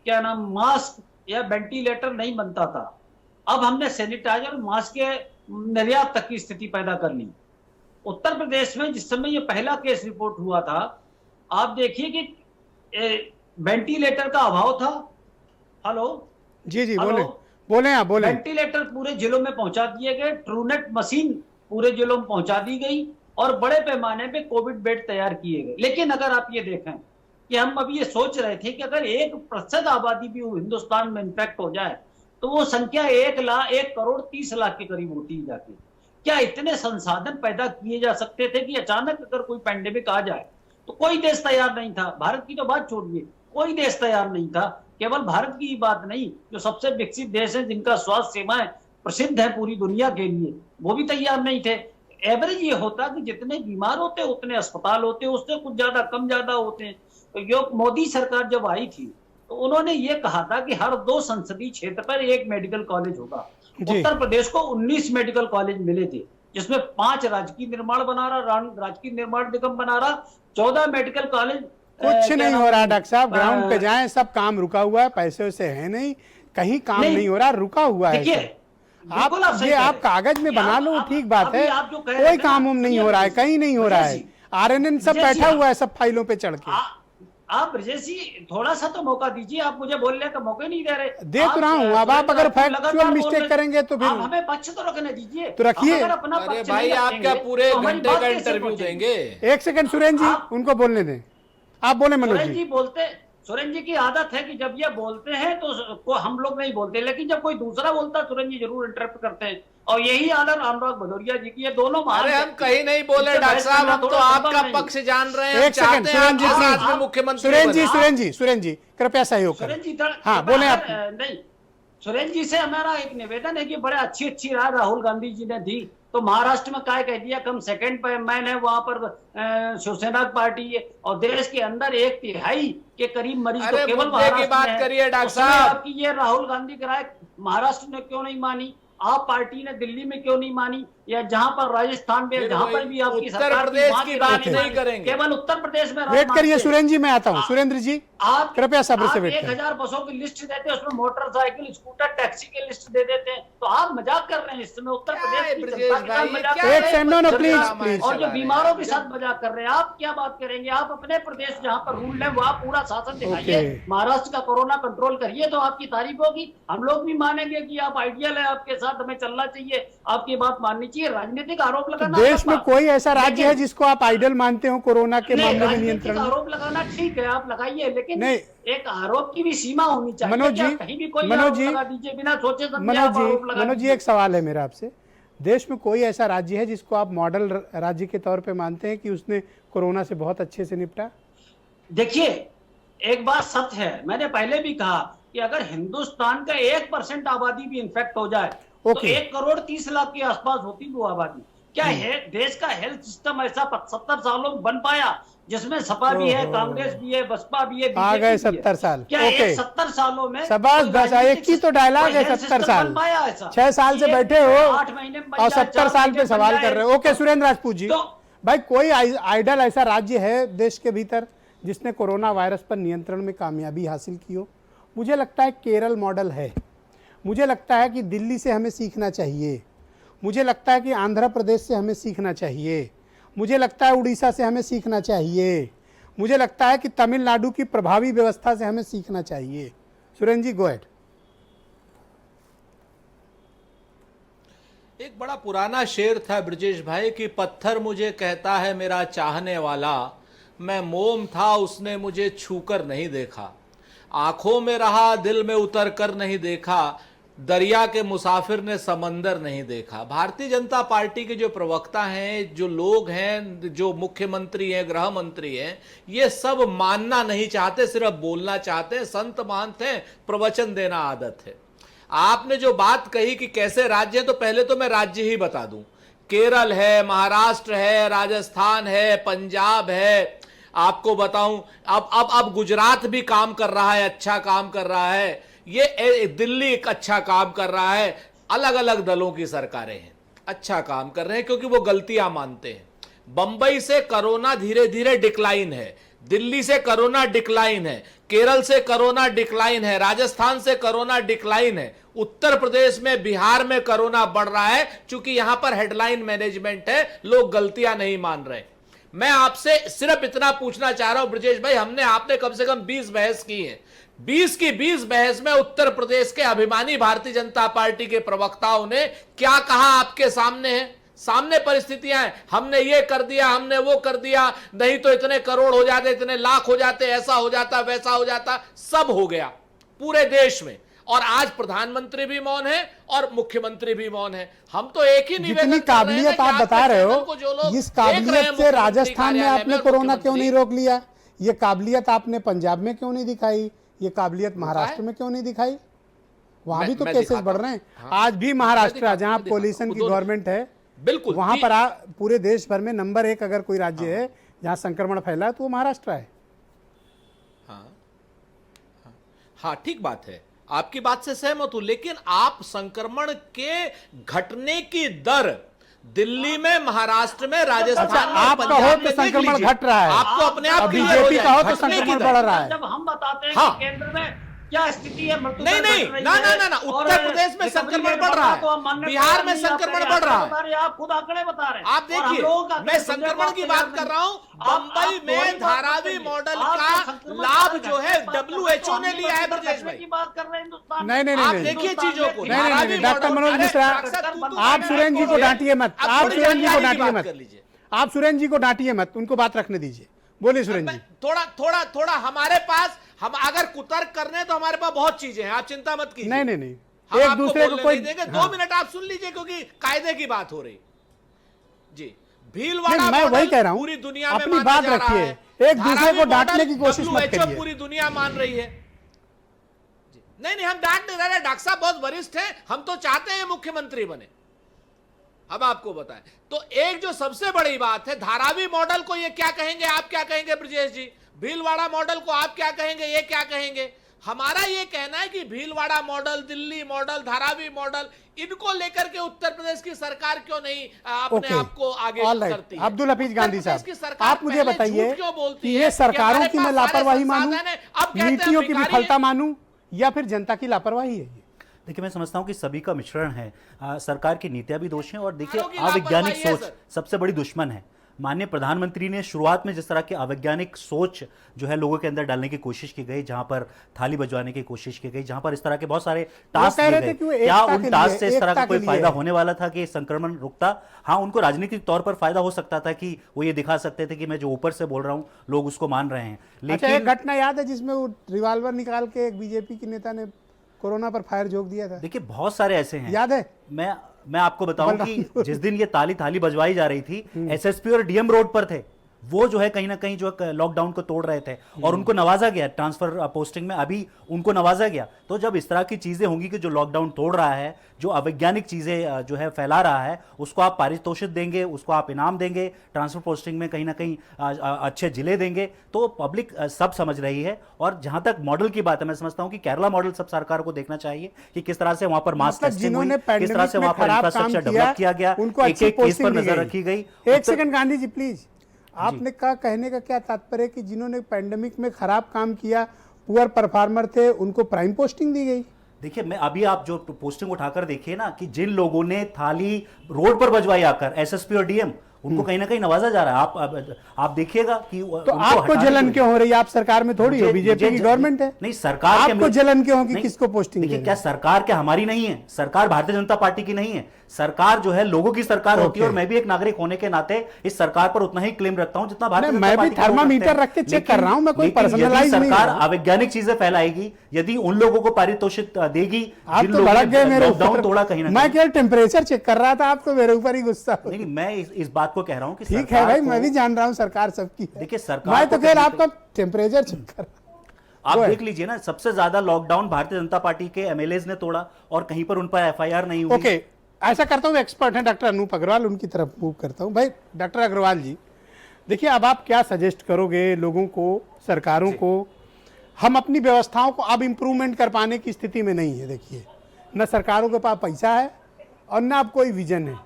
क्या नाम मास्क या वेंटिलेटर नहीं बनता था। अब हमने सैनिटाइजर, मास्क के निर्यात तक की स्थिति पैदा कर ली। उत्तर प्रदेश में जिस समय ये पहला केस रिपोर्ट हुआ था, आप देखिए कि वेंटिलेटर का अभाव था। हेलो जी जी, हेलो? बोले बोले आप बोले। वेंटिलेटर पूरे जिलों में पहुंचा दिए गए, ट्रूनेट मशीन पूरे जिलों में पहुंचा दी गई और बड़े पैमाने पे कोविड बेड तैयार किए गए। लेकिन अगर आप ये देखें कि हम अभी ये सोच रहे थे कि अगर 1% आबादी भी हिंदुस्तान में इन्फेक्ट हो जाए तो वो संख्या 1,30,00,000 के करीब होती ही जाती। क्या इतने संसाधन पैदा किए जा सकते थे कि अचानक अगर कोई पैंडेमिक आ जाए? तो कोई देश तैयार नहीं था। भारत की तो बात छोड़िए, कोई देश तैयार नहीं था। केवल भारत की ही बात नहीं, जो सबसे विकसित देश है, जिनका स्वास्थ्य सेवाएं प्रसिद्ध है पूरी दुनिया के लिए, वो भी तैयार नहीं थे। एवरेज ये होता कि जितने बीमार होते उतने अस्पताल होते, उससे कुछ ज्यादा कम ज्यादा होते हैं। तो जो मोदी सरकार जब आई थी तो उन्होंने ये कहा था कि हर 2 संसदीय क्षेत्र पर एक मेडिकल कॉलेज होगा। जी। उत्तर प्रदेश को 19 मेडिकल कॉलेज मिले थे, जिसमें 5 राजकीय निर्माण बना रहा, राजकीय निर्माण निगम बना रहा, 14 मेडिकल कॉलेज। कुछ नहीं हो रहा डॉक्टर साहब, ग्राउंड पे जाएं, सब काम रुका हुआ है, पैसे वैसे है नहीं, कहीं काम नहीं हो रहा, रुका हुआ है देखिए, सब। बिल्कुल आप सही ये कह आप रहे हैं। कागज में बना लो, आप- ठीक बात अभी है, आप जो कह रहे कोई थे काम ना, उम नहीं हो रहा है, कहीं नहीं हो रहा है। आरएनएन सब ब्रजेश जी, बैठा हुआ है सब फाइलों पे चढ़ के। आप ब्रजेश जी थोड़ा सा तो मौका दीजिए, आप मुझे बोलने का मौका नहीं दे रहे। दे तो रहा हूं, अब आप अगर फैक्चुअल मिस्टेक करेंगे तो फिर आप हमें पक्ष तो रखने दीजिए, तो रखिए। आप अगर अपना अरे पक्ष भाई, नहीं आप क्या रखेंगे, पूरे तो हमारी घंटे बात का कैसे इंटरव्यू पहुंचेगी? देंगे? एक सेकंड सुरेंद्र जी, आप- उनको बोलने दें। आप बोले मनोज सुरेंद्र जी। जी बोलते, सुरेंद्र जी की आदत है कि जब ये बोलते हैं तो हम लोग नहीं बोलते, लेकिन जब कोई दूसरा बोलता है सुरेंद्र जी जरूर इंटरप्ट करते हैं। और यही आदत अनुराग भदौरिया जी की, ये दोनों महान अरे हम व्यक्ति कहीं नहीं बोले इनसे डॉक्टर बहस साहब, करना हम तो थोड़ा संभव आपका नहीं। पक्ष जान रहे हैं। हम एक सेकंड चाहते हैं सुरेंद्र जी, आप प्लीज। आदमी मुख्यमंत्री सुरेंद्र जी, बने। सुरेंद्र जी कृपया सहयोग करें। सुरेंद्र जी हाँ, बोले आप। नहीं, सुरेंद्र जी से हमारा एक निवेदन है कि बड़े अच्छी राय राहुल गांधी जी ने दी, तो महाराष्ट्र में क्या कह दिया, कम सेकंड पे मैन है वहां पर शिवसेना पार्टी है, और देश के अंदर 1/3 के करीब मरीज अरे तो केवल मुद्दे की महाराष्ट्र बात में है। करिए डॉक्टर उस समय साहब। आपकी ये राहुल गांधी की राय महाराष्ट्र ने क्यों नहीं मानी? आप पार्टी ने दिल्ली में क्यों नहीं मानी? या जहां पर राजस्थान में, फिर जहां वही पर भी आपकी उत्तर सरकार प्रदेश वहां की की बात राय नहीं मानी। करेंगे। केवल उत्तर प्रदेश में राय वेट करिए मानते। सुरेंद्र जी, मैं आता हूँ। सुरेंद्र जी आप कृपया सब्र से आप वेट करें। 1000 बसों की लिस्ट देते हैं, उसमें मोटरसाइकिल, स्कूटर, टैक्सी की लिस्ट दे देते हैं, तो आप मजाक कर रहे हैं। इस समय उत्तर क्या प्रदेश है की ब्रजेश जनता के भाई, साथ मजाक क्या कर एक रहे सेकंड, नो, नो, हैं। Please, Janata- please. और जो चला रहे बीमारों हैं। के साथ मजाक कर रहे हैं, आप क्या बात करेंगे? आप अपने प्रदेश जहां पर रूल है वहां पूरा शासन दिखाइए। ओके। महाराष्ट्र का कोरोना कंट्रोल करिए तो आपकी तारीफ होगी, हम लोग भी मानेंगे कि आप आइडियल है, आपके साथ हमें चलना चाहिए, आपकी बात माननी चाहिए। राजनीतिक आरोप लगाना देश अलग में बात। कोई ऐसा राज्य लेकिन- है जिसको आप आइडल मानते हो कोरोना के नहीं, मामले में राजनीतिक नियंत्रण में? आरोप लगाना ठीक है, आप लगाइए, लेकिन नहीं। एक आरोप की भी सीमा होनी चाहिए। मनोज क्या जी, कहीं भी कोई मनोज आरोप जी, लगा दीजिए बिना सोचे समझे मनोज आप आरोप लगा मनोज जी, दीजिए। एक सवाल है मेरा आपसे। देश में कोई ऐसा राज्य है जिसको आप मॉडल राज्य के तौर पे मानते हैं कि उसने कोरोना से बहुत अच्छे से निपटा? देखिए, एक बात सत्य है, मैंने पहले भी कहा कि अगर हिंदुस्तान का 1% आबादी भी इन्फेक्ट हो जाए तो ओके। 1,30,00,000 के आसपास होती वो आबादी। क्या है देश का हेल्थ सिस्टम ऐसा 70 सालों में बन पाया, जिसमें सपा भी है, ओहो। कांग्रेस भी है, बसपा भी है, आ बीजेपी गए भी है। 70 साल। क्या ओके। 70 सालों में शाबाश, कोई बस राजनीतिक एक ही तो डायलॉग कोई है, हेल्थ 70 सिस्टम साल। बन पाया ऐसा? 6 साल से ये बैठे हो 8 महीने में बन और जाए, 70 4 साल महीने पे में सवाल बन कर रहे हो। जाए। ओके सुरेंद्र राजपूत जी, तो भाई कोई आइडल ऐसा राज्य है देश के भीतर जिसने कोरोना वायरस पर नियंत्रण में कामयाबी हासिल की हो? मुझे लगता है केरल मॉडल है, मुझे लगता है कि दिल्ली से हमें सीखना चाहिए, मुझे लगता है कि आंध्र प्रदेश से हमें सीखना चाहिए, मुझे लगता है उड़ीसा से हमें सीखना चाहिए, मुझे लगता है कि तमिलनाडु की प्रभावी व्यवस्था से हमें सीखना चाहिए। सुरेंद्र जी, गो अहेड। एक बड़ा पुराना शेर था ब्रजेश भाई कि पत्थर मुझे कहता है मेरा चाहने वाला, मैं मोम था उसने मुझे छूकर नहीं देखा, आंखों में रहा दिल में उतर कर नहीं देखा, दरिया के मुसाफिर ने समंदर नहीं देखा। भारतीय जनता पार्टी के जो प्रवक्ता हैं, जो लोग हैं, जो मुख्यमंत्री हैं, गृह मंत्री हैं, ये सब मानना नहीं चाहते, सिर्फ बोलना चाहते हैं। संत मानते हैं, प्रवचन देना आदत है। आपने जो बात कही कि कैसे राज्य है, तो पहले तो मैं राज्य ही बता दूं। केरल है, महाराष्ट्र है, राजस्थान है, पंजाब है, आपको बताऊं अब गुजरात भी काम कर रहा है, अच्छा काम कर रहा है, ये दिल्ली एक अच्छा काम कर रहा है। अलग अलग दलों की सरकारें हैं, अच्छा काम कर रहे हैं क्योंकि वो गलतियां मानते हैं। बंबई से कोरोना धीरे धीरे डिक्लाइन है, दिल्ली से कोरोना डिक्लाइन है, केरल से कोरोना डिक्लाइन है, राजस्थान से कोरोना डिक्लाइन है, उत्तर प्रदेश में, बिहार में कोरोना बढ़ रहा है। चूंकि यहां पर हेडलाइन मैनेजमेंट है, लोग गलतियां नहीं मान रहे। मैं आपसे सिर्फ इतना पूछना चाह रहा हूं ब्रजेश भाई, आपने कम से कम 20 बहस की है, 20 की 20 बहस में उत्तर प्रदेश के अभिमानी भारतीय जनता पार्टी के प्रवक्ताओं ने क्या कहा आपके सामने है? सामने परिस्थितियां हैं, हमने ये कर दिया, हमने वो कर दिया, नहीं तो इतने करोड़ हो जाते, इतने लाख हो जाते, ऐसा हो जाता, वैसा हो जाता, सब हो गया पूरे देश में। और आज प्रधानमंत्री भी मौन है और मुख्यमंत्री भी मौन है। हम तो एक ही निवेदन जितनी कर रहे हैं काबिलियत कि आप बता रहे चैनल को जो हो, लोग जिस देख रहे हैं काबिलियत से मुख्यमंत्री राजस्थान में कार्यालय आपने और कोरोना क्यों नहीं मुख्यमंत्री, रोक लिया, ये काबिलियत आपने पंजाब में क्यों नहीं दिखाई, ये काबिलियत महाराष्ट्र में क्यों नहीं दिखाई? वहां भी तो मैं केसेस दिखाता बढ़ रहे हैं। हूं। आज भी महाराष्ट्र, दिखाता जहां हूं, कोलिशन की दोनों। गवर्नमेंट है, बिल्कुल वहां पर पूरे देश भर में नंबर 1 अगर कोई राज्य है जहां संक्रमण फैला तो वो महाराष्ट्र है। हाँ, ठीक बात है, आपकी बात से सहमत हूं, लेकिन आप संक्रमण के घटने की दर दिल्ली में, महाराष्ट्र में, राजस्थान अच्छा, में, आप पंजाब कहो में तो देख संक्रमण लीजिए। घट रहा है, आपको अपने आप अब क्लियर हो बीजेपी जाए, कहो तो घटने की संक्रमण दर। बढ़ रहा है। जब हम बताते हैं हाँ। कि केंद्र में क्या स्थिति है, मृत्यु नहीं दर नहीं, बढ़ रही ना है ना ना ना, और उत्तर प्रदेश में रिकवरी संक्रमण रेट बढ़ रहा तो हम है, मानने बिहार को में नहीं, आप संक्रमण आंकड़े बढ़ रहा बता है। रहे हैं, आप खुद आंकड़े बता रहे हैं। आप और हम देखिए, लोगों का मैं सुनने संक्रमण को की तैयार बात कर नहीं। रहा हूं। आप बंबई वही में बात धारावी करिए। मॉडल आप का संक्रमण लाभ का जो है बात कर रहे हैं, WHO ने तो लिया है हम ब्रजेश भाई। की बात कर रहे हैं हिंदुस्तान नहीं नहीं आप नहीं देखिए नहीं, चीजों को, नहीं, धारावी नहीं, डॉक्टर मॉडल- मनोज अरे, मिश्रा, डॉक्टर, तू- आप सुरेंद्र जी को डांटिए मत, आप आप थोड़ी सुरेंद्र जी को जानकारी की डांटिए बात मत, कर लीजिए। आप सुरेंद्र जी को डांटिए मत, उनको बात रखने दीजिए। बोलिए सुरेंद्र जी। थोड़ा थोड़ा थोड़ा हमारे पास, हम अगर कुतर्क करने हैं तो हमारे पास बहुत चीजें हैं, आप चिंता मत कीजिए। नहीं नहीं नहीं, हम एक आपको दूसरे को बोलने कोई नहीं देंगे। हाँ। 2 मिनट आप सुन लीजिए क्योंकि कायदे की बात हो रही जी। भीलवाड़ा नहीं, मैं मॉडल वही कह रहा हूं, पूरी दुनिया में अपनी माना बात जा रहा रखिए, है। एक दूसरे धारावी को डांटने मॉडल की कोशिश मत WHO करिए। पूरी दुनिया मान रही है जी। नहीं नहीं, हम डांट नहीं रहे, डॉक्टर साहब बहुत वरिष्ठ हैं, हम तो चाहते हैं मुख्यमंत्री बने। अब आपको बताएं तो एक जो सबसे बड़ी बात है, धारावी मॉडल को ये क्या कहेंगे, आप क्या कहेंगे ब्रजेश जी? भीलवाड़ा मॉडल को आप क्या कहेंगे, ये क्या कहेंगे? हमारा ये कहना है कि Bhilwara model, Delhi model, Dharavi model, इनको लेकर के उत्तर प्रदेश की सरकार क्यों नहीं अपने आप को आगे करती है? अब्दुल हफीज गांधी उत्तर प्रदेश की साहब, सरकार आप मुझे पहले बताइए झूठ क्यों बोलती कि है ये कि सरकारों हमारे की मैं पास सारे लापरवाही मानूं, संसाधन हैं, अब कहते हैं नीतियों की भिखारी हैं। विफलता मानूं, या फिर जनता की लापरवाही है? देखिए, मैं समझता हूं कि सभी का मिश्रण है। सरकार की नीतियां भी दोष हैं और देखिए, आरोग्य अवैज्ञानिक लापरवाही है, सोच सर। सबसे बड़ी दुश्मन है। माननीय प्रधानमंत्री ने शुरुआत में जिस तरह की अवैज्ञानिक सोच जो है लोगों के अंदर डालने की कोशिश की गई, जहां पर थाली बजवाने की कोशिश की गई, जहां पर इस तरह के बहुत सारे टास्क कह रहे दिए थे कि वो गए, क्या एकता उन के टास्क लिए- से इस तरह का एकता कोई के फायदा लिए- होने वाला था कि संक्रमण रुकता? हाँ, उनको राजनीतिक तौर पर फायदा हो सकता था कि वो ये दिखा सकते थे कि मैं जो ऊपर से बोल रहा हूं लोग उसको मान रहे हैं। अच्छा, एक लेकिन घटना याद है जिसमें वो रिवॉल्वर निकाल के एक बीजेपी की नेता ने कोरोना पर फायर झोंक दिया था, देखिए, बहुत सारे ऐसे हैं। याद है? मैं आपको बताऊं कि जिस दिन ये थाली बजवाई जा रही थी, एसएसपी और डीएम रोड पर थे, वो जो है कहीं ना कहीं जो लॉकडाउन को तोड़ रहे थे और उनको नवाजा गया ट्रांसफर पोस्टिंग में, अभी उनको नवाजा गया। तो जब इस तरह की चीजें होंगी कि जो लॉकडाउन तोड़ रहा है, जो अवैज्ञानिक चीजें जो है फैला रहा है, उसको आप पारितोषिक देंगे, उसको आप इनाम देंगे, ट्रांसफर पोस्टिंग में कहीं ना कहीं अच्छे जिले देंगे, तो पब्लिक सब समझ रही है। और जहां तक मॉडल की बात है, मैं समझता हूं कि केरला मॉडल सब सरकार को देखना चाहिए कि किस तरह से वहां पर मास मतलब टेस्टिंग हुई, जिन्होंने किस तरह से वहां पर खराब काम इंफ्रास्ट्रक्चर डेवलप किया गया, उनको एक अच्छी एक केस पर पोस्टिंग दी नजर गई। रखी गई। एक सेकंड गांधी जी प्लीज, आपने कहा, कहने का क्या तात्पर्य कि जिन्होंने पैंडेमिक में खराब काम किया, पुअर परफॉर्मर थे, उनको प्राइम पोस्टिंग दी गई? देखिए, मैं अभी आप जो पोस्टिंग उठाकर देखिए ना कि जिन लोगों ने थाली रोड पर बजवाई आकर, एसएसपी और डीएम, उनको कहीं ना कहीं नवाजा जा रहा है। आप देखिएगा कि तो उनको आपको हटाने जलन की क्यों हो रही है? आप सरकार में थोड़ी हो, बीजेपी की गवर्नमेंट है। नहीं, सरकार आपको जलन क्यों हो कि नहीं, किसको पोस्टिंग देखिए, दे क्या रहे हैं? सरकार क्या हमारी नहीं है? सरकार भारतीय जनता पार्टी की नहीं है। सरकार जो है लोगों की सरकार होती है, और मैं भी एक नागरिक होने के नाते इस सरकार पर उतना ही क्लेम रखता हूं जितना भारतीय जनता मैं भी पार्टी के लोग थर्मामीटर रखते हैं। रख के चेक कर रहा हूं, मैं कोई लेकिन यदि पर्सनलाइज नहीं सरकार कर रहा। अवैज्ञानिक चीजें फैलाएगी, यदि उन लोगों को पारितोषित देगी आप जिन तो लोगों भड़क ने गए मेरे लॉकडाउन ऊपर। तोड़ा कहीं ना मैं कहीं। केवल टेम्परेचर चेक कर रहा था, आप तो मेरे ऊपर ही गुस्सा हो। नहीं, मैं इस बात को कह रहा हूं कि ठीक है सरकार भाई, को- मैं भी जान रहा हूं सरकार सबकी है। देखिए, सरकार मैं तो को केवल कहीं आपका टेम्परेचर चेक कर रहा आप वो है। देख लीजिए ना, सबसे ज्यादा लॉकडाउन भारतीय जनता पार्टी के एमएलएज ने तोड़ा और कहीं पर उन पर एफआईआर नहीं हुई। ओके, ऐसा करता हूँ, एक्सपर्ट हैं डॉक्टर अनूप अग्रवाल, उनकी तरफ मूव करता हूँ। भाई डॉक्टर अग्रवाल जी, देखिए अब आप क्या सजेस्ट करोगे लोगों को, सरकारों को? हम अपनी व्यवस्थाओं को अब इम्प्रूवमेंट कर पाने की स्थिति में नहीं है। देखिए, न सरकारों के पास पैसा है और न अब कोई विजन है,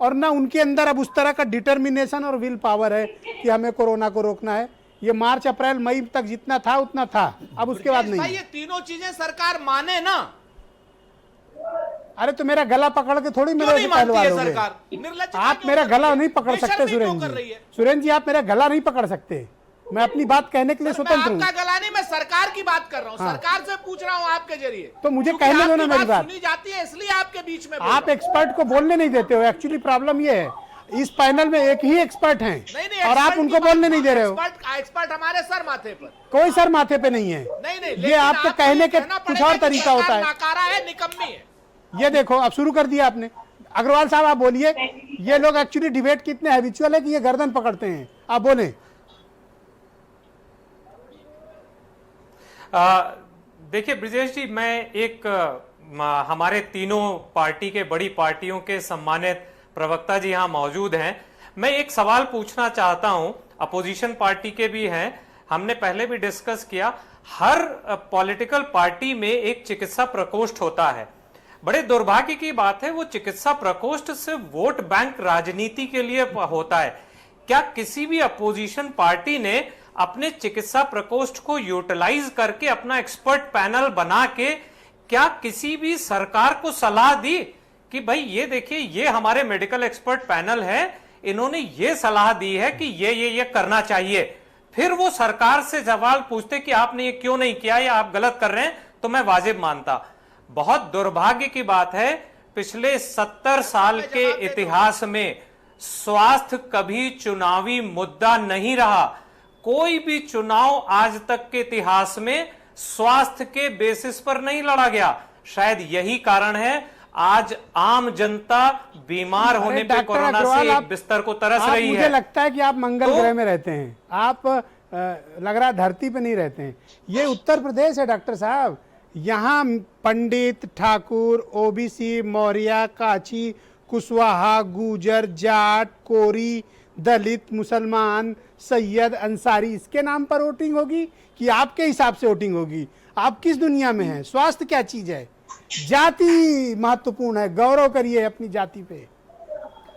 और न उनके अंदर अब उस तरह का डिटर्मिनेशन और विल पावर है कि हमें कोरोना को रोकना है। ये मार्च अप्रैल मई तक जितना था उतना था, अब उसके बाद नहीं भाई है। ये तीनों चीजें सरकार माने ना, अरे तो मेरा गला पकड़ के थोड़ी क्यों मेरे नहीं से मानती पहलवान है हो गए। सरकार? निर्लज्जता आप क्यों मेरा कर रही गला है? नहीं पकड़ सकते बेशर्मी क्यों सुरेंद्र कर रही जी। है? सुरेंद्र जी, आप मेरा गला नहीं पकड़ सकते। मैं अपनी बात कहने के लिए मैं स्वतंत्र हूँ। आपका गला नहीं, मैं सरकार की बात कर रहा हूँ। हाँ। सरकार से पूछ रहा हूँ आपके जरिए। तो मुझे क्योंकि कहने दो ना आपकी मेरी बात। सुनी जाती है, इसलिए आपके बीच में बोल आप रहा हूं। एक्सपर्ट को बोलने नहीं देते हो। एक्चुअली प्रॉब्लम ये है, इस पैनल में एक ही एक्सपर्ट हैं नहीं, और आप एक्सपर्ट उनको की बात- बोलने नहीं दे रहे हो। एक्सपर्ट हमारे सर माथे पर। कोई सर माथे पे नहीं है। नहीं, ये लेकिन आपके आपको कहने ये के कहना कुछ पड़ेगा और कि तरीका होता सरकार है। नाकारा है, निकम्मी है। ये देखो, अब शुरू कर दिया आपने। अग्रवाल साहब आप बोलिए, ये लोग एक्चुअली डिबेट कितने हैबिचुअल है कि ये गर्दन पकड़ते हैं। आप बोले। देखिए ब्रिजेश जी, मैं एक हमारे तीनों पार्टी के बड़ी पार्टियों के सम्मानित प्रवक्ता जी यहाँ मौजूद हैं। मैं एक सवाल पूछना चाहता हूं, अपोजिशन पार्टी के भी हैं, हमने पहले भी डिस्कस किया। हर पॉलिटिकल पार्टी में एक चिकित्सा प्रकोष्ठ होता है। बड़े दुर्भाग्य की बात है, वो चिकित्सा प्रकोष्ठ सिर्फ वोट बैंक राजनीति के लिए होता है। क्या किसी भी अपोजिशन पार्टी ने अपने चिकित्सा प्रकोष्ठ को यूटिलाइज करके अपना एक्सपर्ट पैनल बना के क्या किसी भी सरकार को सलाह दी कि भाई ये देखिए, ये हमारे मेडिकल एक्सपर्ट पैनल है, इन्होंने ये सलाह दी है कि ये करना चाहिए? फिर वो सरकार से सवाल पूछते कि आपने ये क्यों नहीं किया या आप गलत कर रहे हैं, तो मैं वाजिब मानता। बहुत दुर्भाग्य की बात है, पिछले 70 साल के इतिहास में स्वास्थ्य कभी चुनावी मुद्दा नहीं रहा। कोई भी चुनाव आज तक के इतिहास में स्वास्थ्य के बेसिस पर नहीं लड़ा गया। शायद यही कारण है आज आम जनता बीमार होने पे डॉक्टर कोरोना अग्रवाल, से आप- एक बिस्तर को तरस आप रही मुझे है। लगता है कि आप मंगल तो- ग्रह में रहते हैं। आप लग रहा है धरती पे नहीं रहते हैं। ये उत्तर प्रदेश है डॉक्टर साहब। यहाँ पंडित, ठाकुर, ओबीसी, मौर्य, काची, कुशवाहा, गुजर, जाट, कोरी, दलित, मुसलमान, सैयद, अंसारी, इसके नाम पर वोटिंग होगी कि आपके हिसाब से वोटिंग होगी? आप किस दुनिया में हैं? स्वास्थ्य क्या चीज है? जाति महत्वपूर्ण है। गौरव करिए अपनी जाति पे।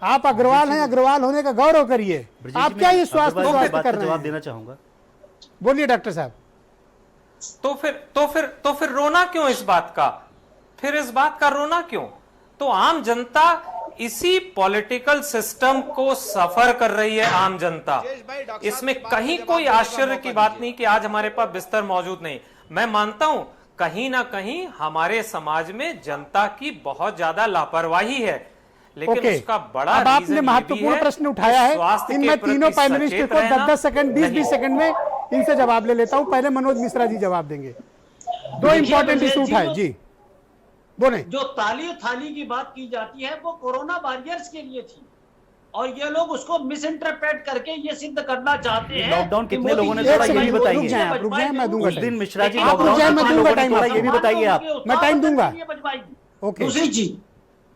आप अग्रवाल हैं, अग्रवाल होने का गौरव करिए। ब्रजेश आप जी, क्या मैं ये स्वास्थ्य अग्रवाल की स्वास्थ्य बात कर का रहे जवाब हैं? देना चाहूंगा। बोलिए डॉक्टर साहब। तो फिर रोना क्यों इस बात का? फिर इस बात का रोना क्यों? तो आम जनता इसी पॉलिटिकल सिस्टम को सफर कर रही है। आम जनता इसमें कहीं कोई आश्चर्य की बात नहीं कि आज हमारे पास बिस्तर मौजूद नहीं। मैं मानता हूं कहीं ना कहीं हमारे समाज में जनता की बहुत ज्यादा लापरवाही है, लेकिन ओके, उसका बड़ा अब रीजन आपने ये भी महत्वपूर्ण है प्रश्न कि उठाया है। स्वास्थ्य के इनमें तीनों प्रति पैनलिस्ट सचेत को रहना 10-10 सेकंड, 20-20 नहीं। सेकंड में इनसे जवाब ले लेता हूं। पहले मनोज मिश्रा जी जवाब देंगे। दो देखिए, इंपॉर्टेंट ब्रजेश इशू जी, उठाए जो- जी, बोले। जो ताली थाली की बात की जाती है वो कोरोना वॉरियर्स के लिए थी, और ये लोग उसको मिस इंटरप्रेट करके ये सिद्ध करना चाहते हैं। लॉकडाउन कि कितने मोदी लोगों ने जी तोड़ा, एक ये भी सेकंड, बताइए। रुक जाएं आप, रुक जाएं, मैं दूंगा उस दिन टाइम। मिश्रा जी लेकिन आप लॉकडाउन रुक जाएं, मैं कितने दूंगा लोगों ने टाइम तोड़ा, आपको। ये भी बताइए आप। मैं टाइम दूंगा। बजवाई। ओके।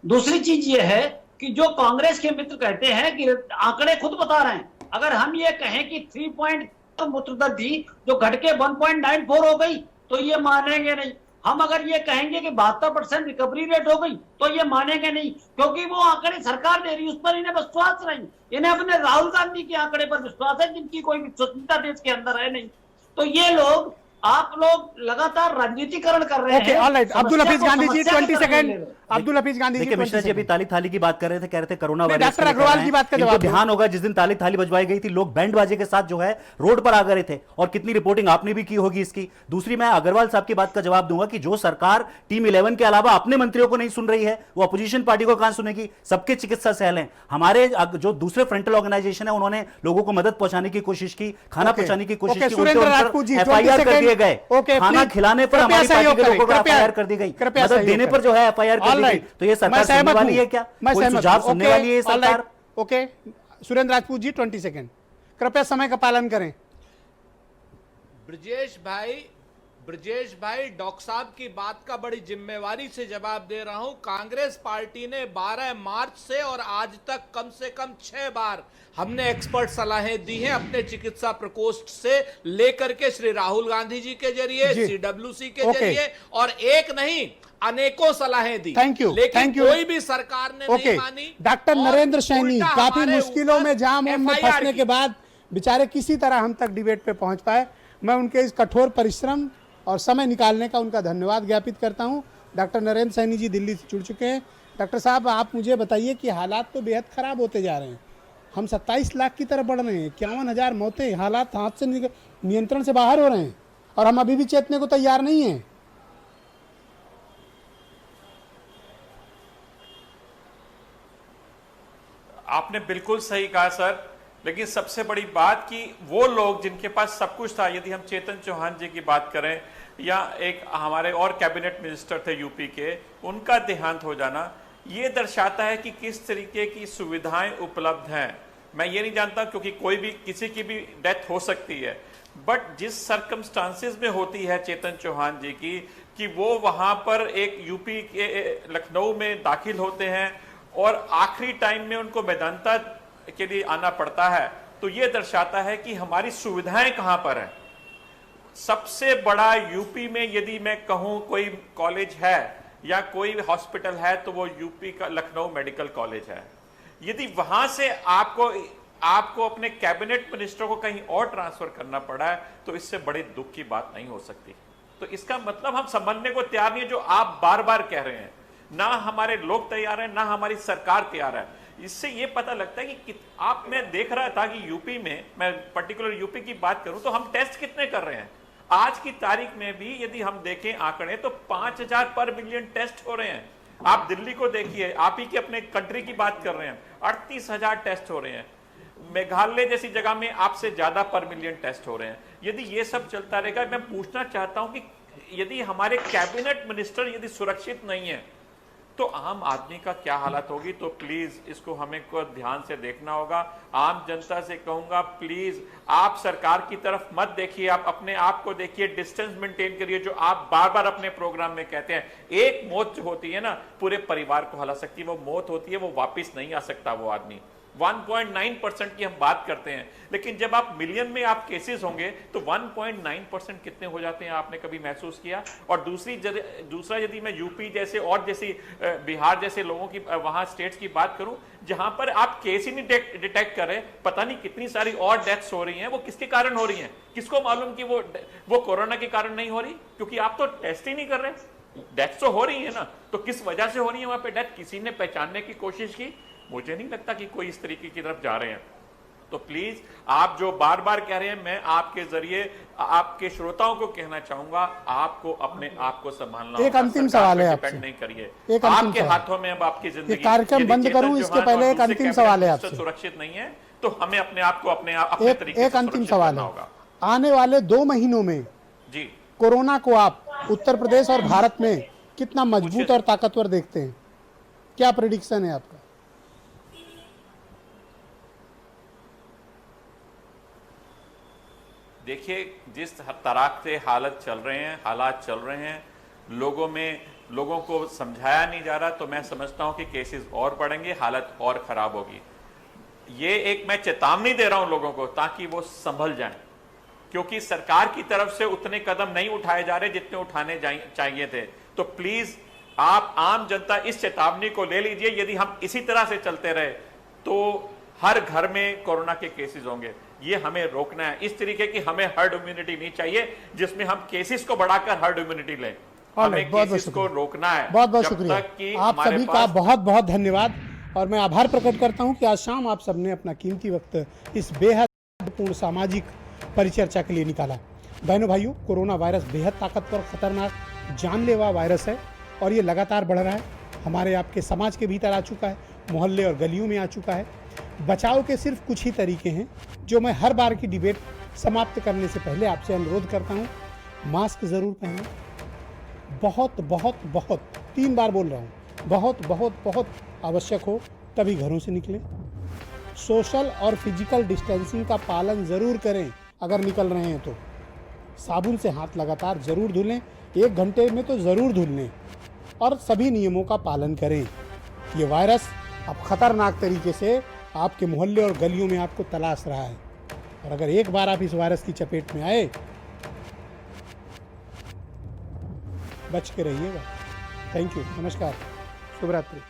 दूसरी चीज ये है कि जो कांग्रेस के मित्र कहते हैं कि आंकड़े खुद बता रहे हैं, अगर हम ये कहें कि 3 पॉइंट मूत्रदर थी जो घट के 1.94 हो गई तो ये मानेंगे नहीं। हम अगर ये कहेंगे कि 72% रिकवरी रेट हो गई तो ये मानेंगे नहीं, क्योंकि वो आंकड़े सरकार दे रही है, उस पर इन्हें विश्वास नहीं। इन्हें अपने राहुल गांधी के आंकड़े पर विश्वास है, जिनकी कोई विश्वसनीयता देश के अंदर है नहीं। तो ये लोग आप लोग लगातार राजनीतिकरण कर रहे ओके, हैं। ऑलराइट। अब्दुल समस्या हफीज को गांधी जी समस्या के 20 तरफ नहीं ले सेकंड। रहे। अब्दुल हफीज गांधी जी देखिए 20 मिश्रा जी अभी सेकंड। ताली थाली की बात कर रहे थे, कह रहे थे कोरोना नहीं, वायरस डॉक्टर के लिए अग्रवाल कर रहे की हैं। बात का इनको जवाब दो। ध्यान होगा जिस दिन ताली थाली बजवाई गई थी, लोग बैंड बाजे के साथ जो है रोड पर आ गए थे, और कितनी रिपोर्टिंग आपने भी की होगी इसकी। दूसरी, मैं अग्रवाल साहब की बात का जवाब दूंगा कि जो सरकार टीम 11 के अलावा अपने मंत्रियों को नहीं सुन रही है, वो अपोजिशन पार्टी को कहां सुनेगी। सबके चिकित्सा सहल हैं। हमारे जो दूसरे फ्रंटल ऑर्गेनाइजेशन है, उन्होंने लोगों को मदद पहुंचाने की कोशिश की, खाना ओके, पहुंचाने की कोशिश ओके, की, सुरेंद्र राजपूत जी, 20 एफआईआर कर दिए गए। ओके, खाना प्लीज, खिलाने पर कृपया हमारी पार्टी सहयोग के करें, लोगों को कृपया- एफआईआर कर दी गई, कृपया मदद सहयोग देने करें। पर जो है एफआईआर कर दी गई। ऑलराइट, तो ये सरकार मैं सुनने सहमत वाली हूं। है क्या? मैं कोई सहमत सुझाव हूं। सुनने ओके, वाली है ये सरकार? Alright, okay, Surendra Rajput ji 20 second, कृपया समय का पालन करें। ब्रजेश भाई डॉक्टर साहब की बात का बड़ी जिम्मेवारी से जवाब दे रहा हूं। कांग्रेस पार्टी ने 12 मार्च से और आज तक कम से कम 6 बार हमने एक्सपर्ट सलाहें दी हैं अपने चिकित्सा प्रकोष्ठ से लेकर के श्री राहुल गांधी जी के जरिए, जी। सीडब्ल्यूसी के ओके। जरिए, और एक नहीं अनेकों सलाहें दी। थैंक यू, लेकिन थैंक यू। कोई भी सरकार ने ओके, नहीं मानी। डॉक्टर और नरेंद्र सैनी उल्टा काफी हमारे मुश्किलों ऊपर में जाम में FIR फंसने की। के बाद बेचारे किसी तरह हम तक डिबेट पे पहुंच पाए। मैं उनके इस कठोर परिश्रम और समय निकालने का उनका धन्यवाद ज्ञापित करता हूं। डॉक्टर नरेंद्र सैनी जी दिल्ली से जुड़ चुके हैं। डॉक्टर साहब, आप मुझे बताइए कि हालात तो बेहद खराब होते जा रहे हैं। हम 27 लाख की तरफ बढ़ रहे हैं, 51,000 मौतें, हालात हाथ से नियंत्रण से बाहर हो रहे हैं, और हम अभी भी चेतने को तैयार नहीं हैं। आपने बिल्कुल सही कहा सर, लेकिन सबसे बड़ी बात कि वो लोग जिनके पास सब कुछ था, यदि हम चेतन चौहान जी की बात करें या एक हमारे और कैबिनेट मिनिस्टर थे यूपी के, उनका देहांत हो जाना, ये दर्शाता है कि किस तरीके की सुविधाएं उपलब्ध हैं। मैं ये नहीं जानता, क्योंकि कोई भी किसी की भी डेथ हो सकती है, बट जिस सर्कमस्टांसेस में होती है चेतन चौहान जी की, कि वो वहां पर एक यूपी के लखनऊ में दाखिल होते हैं और आखिरी टाइम में उनको मेदांता के लिए आना पड़ता है, तो ये दर्शाता है कि हमारी सुविधाएं कहां पर हैं। सबसे बड़ा यूपी में यदि मैं कहूं कोई कॉलेज है या कोई हॉस्पिटल है, तो वो यूपी का लखनऊ मेडिकल कॉलेज है। यदि वहां से आपको अपने कैबिनेट मिनिस्टर को कहीं और ट्रांसफर करना पड़ा है, तो इससे बड़े दुख की बात नहीं हो सकती। तो इसका मतलब हम समझने को तैयार नहीं है जो आप बार बार कह रहे हैं। ना हमारे लोग तैयार हैं, ना हमारी सरकार तैयार है। इससे ये पता लगता है कि आप, मैं देख रहा था कि यूपी में, मैं पर्टिकुलर यूपी की बात करूं तो हम टेस्ट कितने कर रहे हैं। आज की तारीख में भी यदि हम देखें आंकड़े, तो 5,000 पर मिलियन टेस्ट हो रहे हैं। आप दिल्ली को देखिए, आप ही के अपने कंट्री की बात कर रहे हैं, 38,000 टेस्ट हो रहे हैं। मेघालय जैसी जगह में आपसे ज्यादा पर मिलियन टेस्ट हो रहे हैं। यदि ये सब चलता रहेगा, मैं पूछना चाहता हूं कि यदि हमारे कैबिनेट मिनिस्टर यदि सुरक्षित नहीं है, तो आम आदमी का क्या हालत होगी। तो प्लीज इसको हमें को ध्यान से देखना होगा। आम जनता से कहूंगा, प्लीज आप सरकार की तरफ मत देखिए, आप अपने आप को देखिए, डिस्टेंस मेंटेन करिए, जो आप बार बार अपने प्रोग्राम में कहते हैं। एक मौत जो होती है ना, पूरे परिवार को हिला सकती है, वो मौत होती है, वो वापिस नहीं आ सकता वो आदमी। 1.9% की हम बात करते हैं, लेकिन जब आप मिलियन में आप केसेस होंगे तो 1.9% कितने हो जाते हैं, आपने कभी महसूस किया। और दूसरा यदि मैं यूपी जैसे और जैसी बिहार जैसे लोगों की वहां स्टेट्स की बात करूं, जहां पर आप केस ही नहीं डिटेक्ट कर रहे, पता नहीं कितनी सारी और डेथ्स हो रही हैं। वो किसके कारण हो रही हैं? किसको मालूम कि वो कोरोना के कारण नहीं हो रही? क्योंकि आप तो टेस्ट ही नहीं कर रहे। डेथ तो हो रही है ना, तो किस वजह से हो रही है वहां पे डेथ? किसी ने पहचानने की कोशिश की? मुझे नहीं लगता कि कोई इस तरीके की तरफ जा रहे हैं। तो प्लीज आप जो बार बार कह रहे हैं, मैं आपके जरिए आपके श्रोताओं को कहना चाहूंगा, आपको अपने आप को संभालना। एक अंतिम सवाल है आपसे, डिपेंड नहीं करिए, एक अंतिम आपके सवाल। हाथों में अब आपकी जिंदगी। ये कार्यक्रम यदि बंद चेतन करूं, इसके चौहान पहले और एक दूसरे अंतिम सवाल है कैबिनेट आपसे। सुरक्षित नहीं है, तो हमें अपने आप को अपने तरीके एक से अंतिम सुरक्षित सवाल करना है, होगा। आने वाले 2 महीनों में जी, कोरोना को आप उत्तर प्रदेश और भारत में कितना मजबूत और ताकतवर देखते हैं? क्या प्रेडिक्शन है आपका? देखिए, जिस तरह से हालात चल रहे हैं, लोगों को समझाया नहीं जा रहा, तो मैं समझता हूं कि केसेस और बढ़ेंगे, हालत और खराब होगी। ये एक मैं चेतावनी दे रहा हूं लोगों को, ताकि वो संभल जाएं, क्योंकि सरकार की तरफ से उतने कदम नहीं उठाए जा रहे जितने उठाने चाहिए थे। तो प्लीज आप आम जनता इस चेतावनी को ले लीजिए। यदि हम इसी तरह से चलते रहे, तो हर घर में कोरोना के केसेस होंगे। ये हमें रोकना है। इस तरीके की हमें हर्ड इम्यूनिटी नहीं चाहिए जिसमें हम केसेस को बढ़ाकर हर्ड इम्यूनिटी लें। हमें केसेस को रोकना है। बहुत बहुत जब शुक्रिया तक कि आप हमारे सभी का पास बहुत बहुत धन्यवाद। और मैं आभार प्रकट करता हूं कि आज शाम आप सबने अपना कीमती वक्त इस बेहद महत्वपूर्ण सामाजिक परिचर्चा के लिए निकाला। बहनों भाइयों, कोरोना वायरस बेहद ताकतवर, खतरनाक, जानलेवा वायरस है और ये लगातार बढ़ रहा है। हमारे आपके समाज के भीतर आ चुका है, मोहल्ले और गलियों में आ चुका है। बचाव के सिर्फ कुछ ही तरीके हैं जो मैं हर बार की डिबेट समाप्त करने से पहले आपसे अनुरोध करता हूं। मास्क ज़रूर पहनें, बहुत बहुत बहुत 3 बार बोल रहा हूं, बहुत बहुत बहुत आवश्यक हो तभी घरों से निकलें। सोशल और फिजिकल डिस्टेंसिंग का पालन ज़रूर करें। अगर निकल रहे हैं तो साबुन से हाथ लगातार ज़रूर धुलें, 1 घंटे में तो ज़रूर धुल लें और सभी नियमों का पालन करें। ये वायरस अब ख़तरनाक तरीके से आपके मोहल्ले और गलियों में आपको तलाश रहा है और अगर एक बार आप इस वायरस की चपेट में आए, बच के रहिएगा। थैंक यू, नमस्कार, शुभ रात्रि।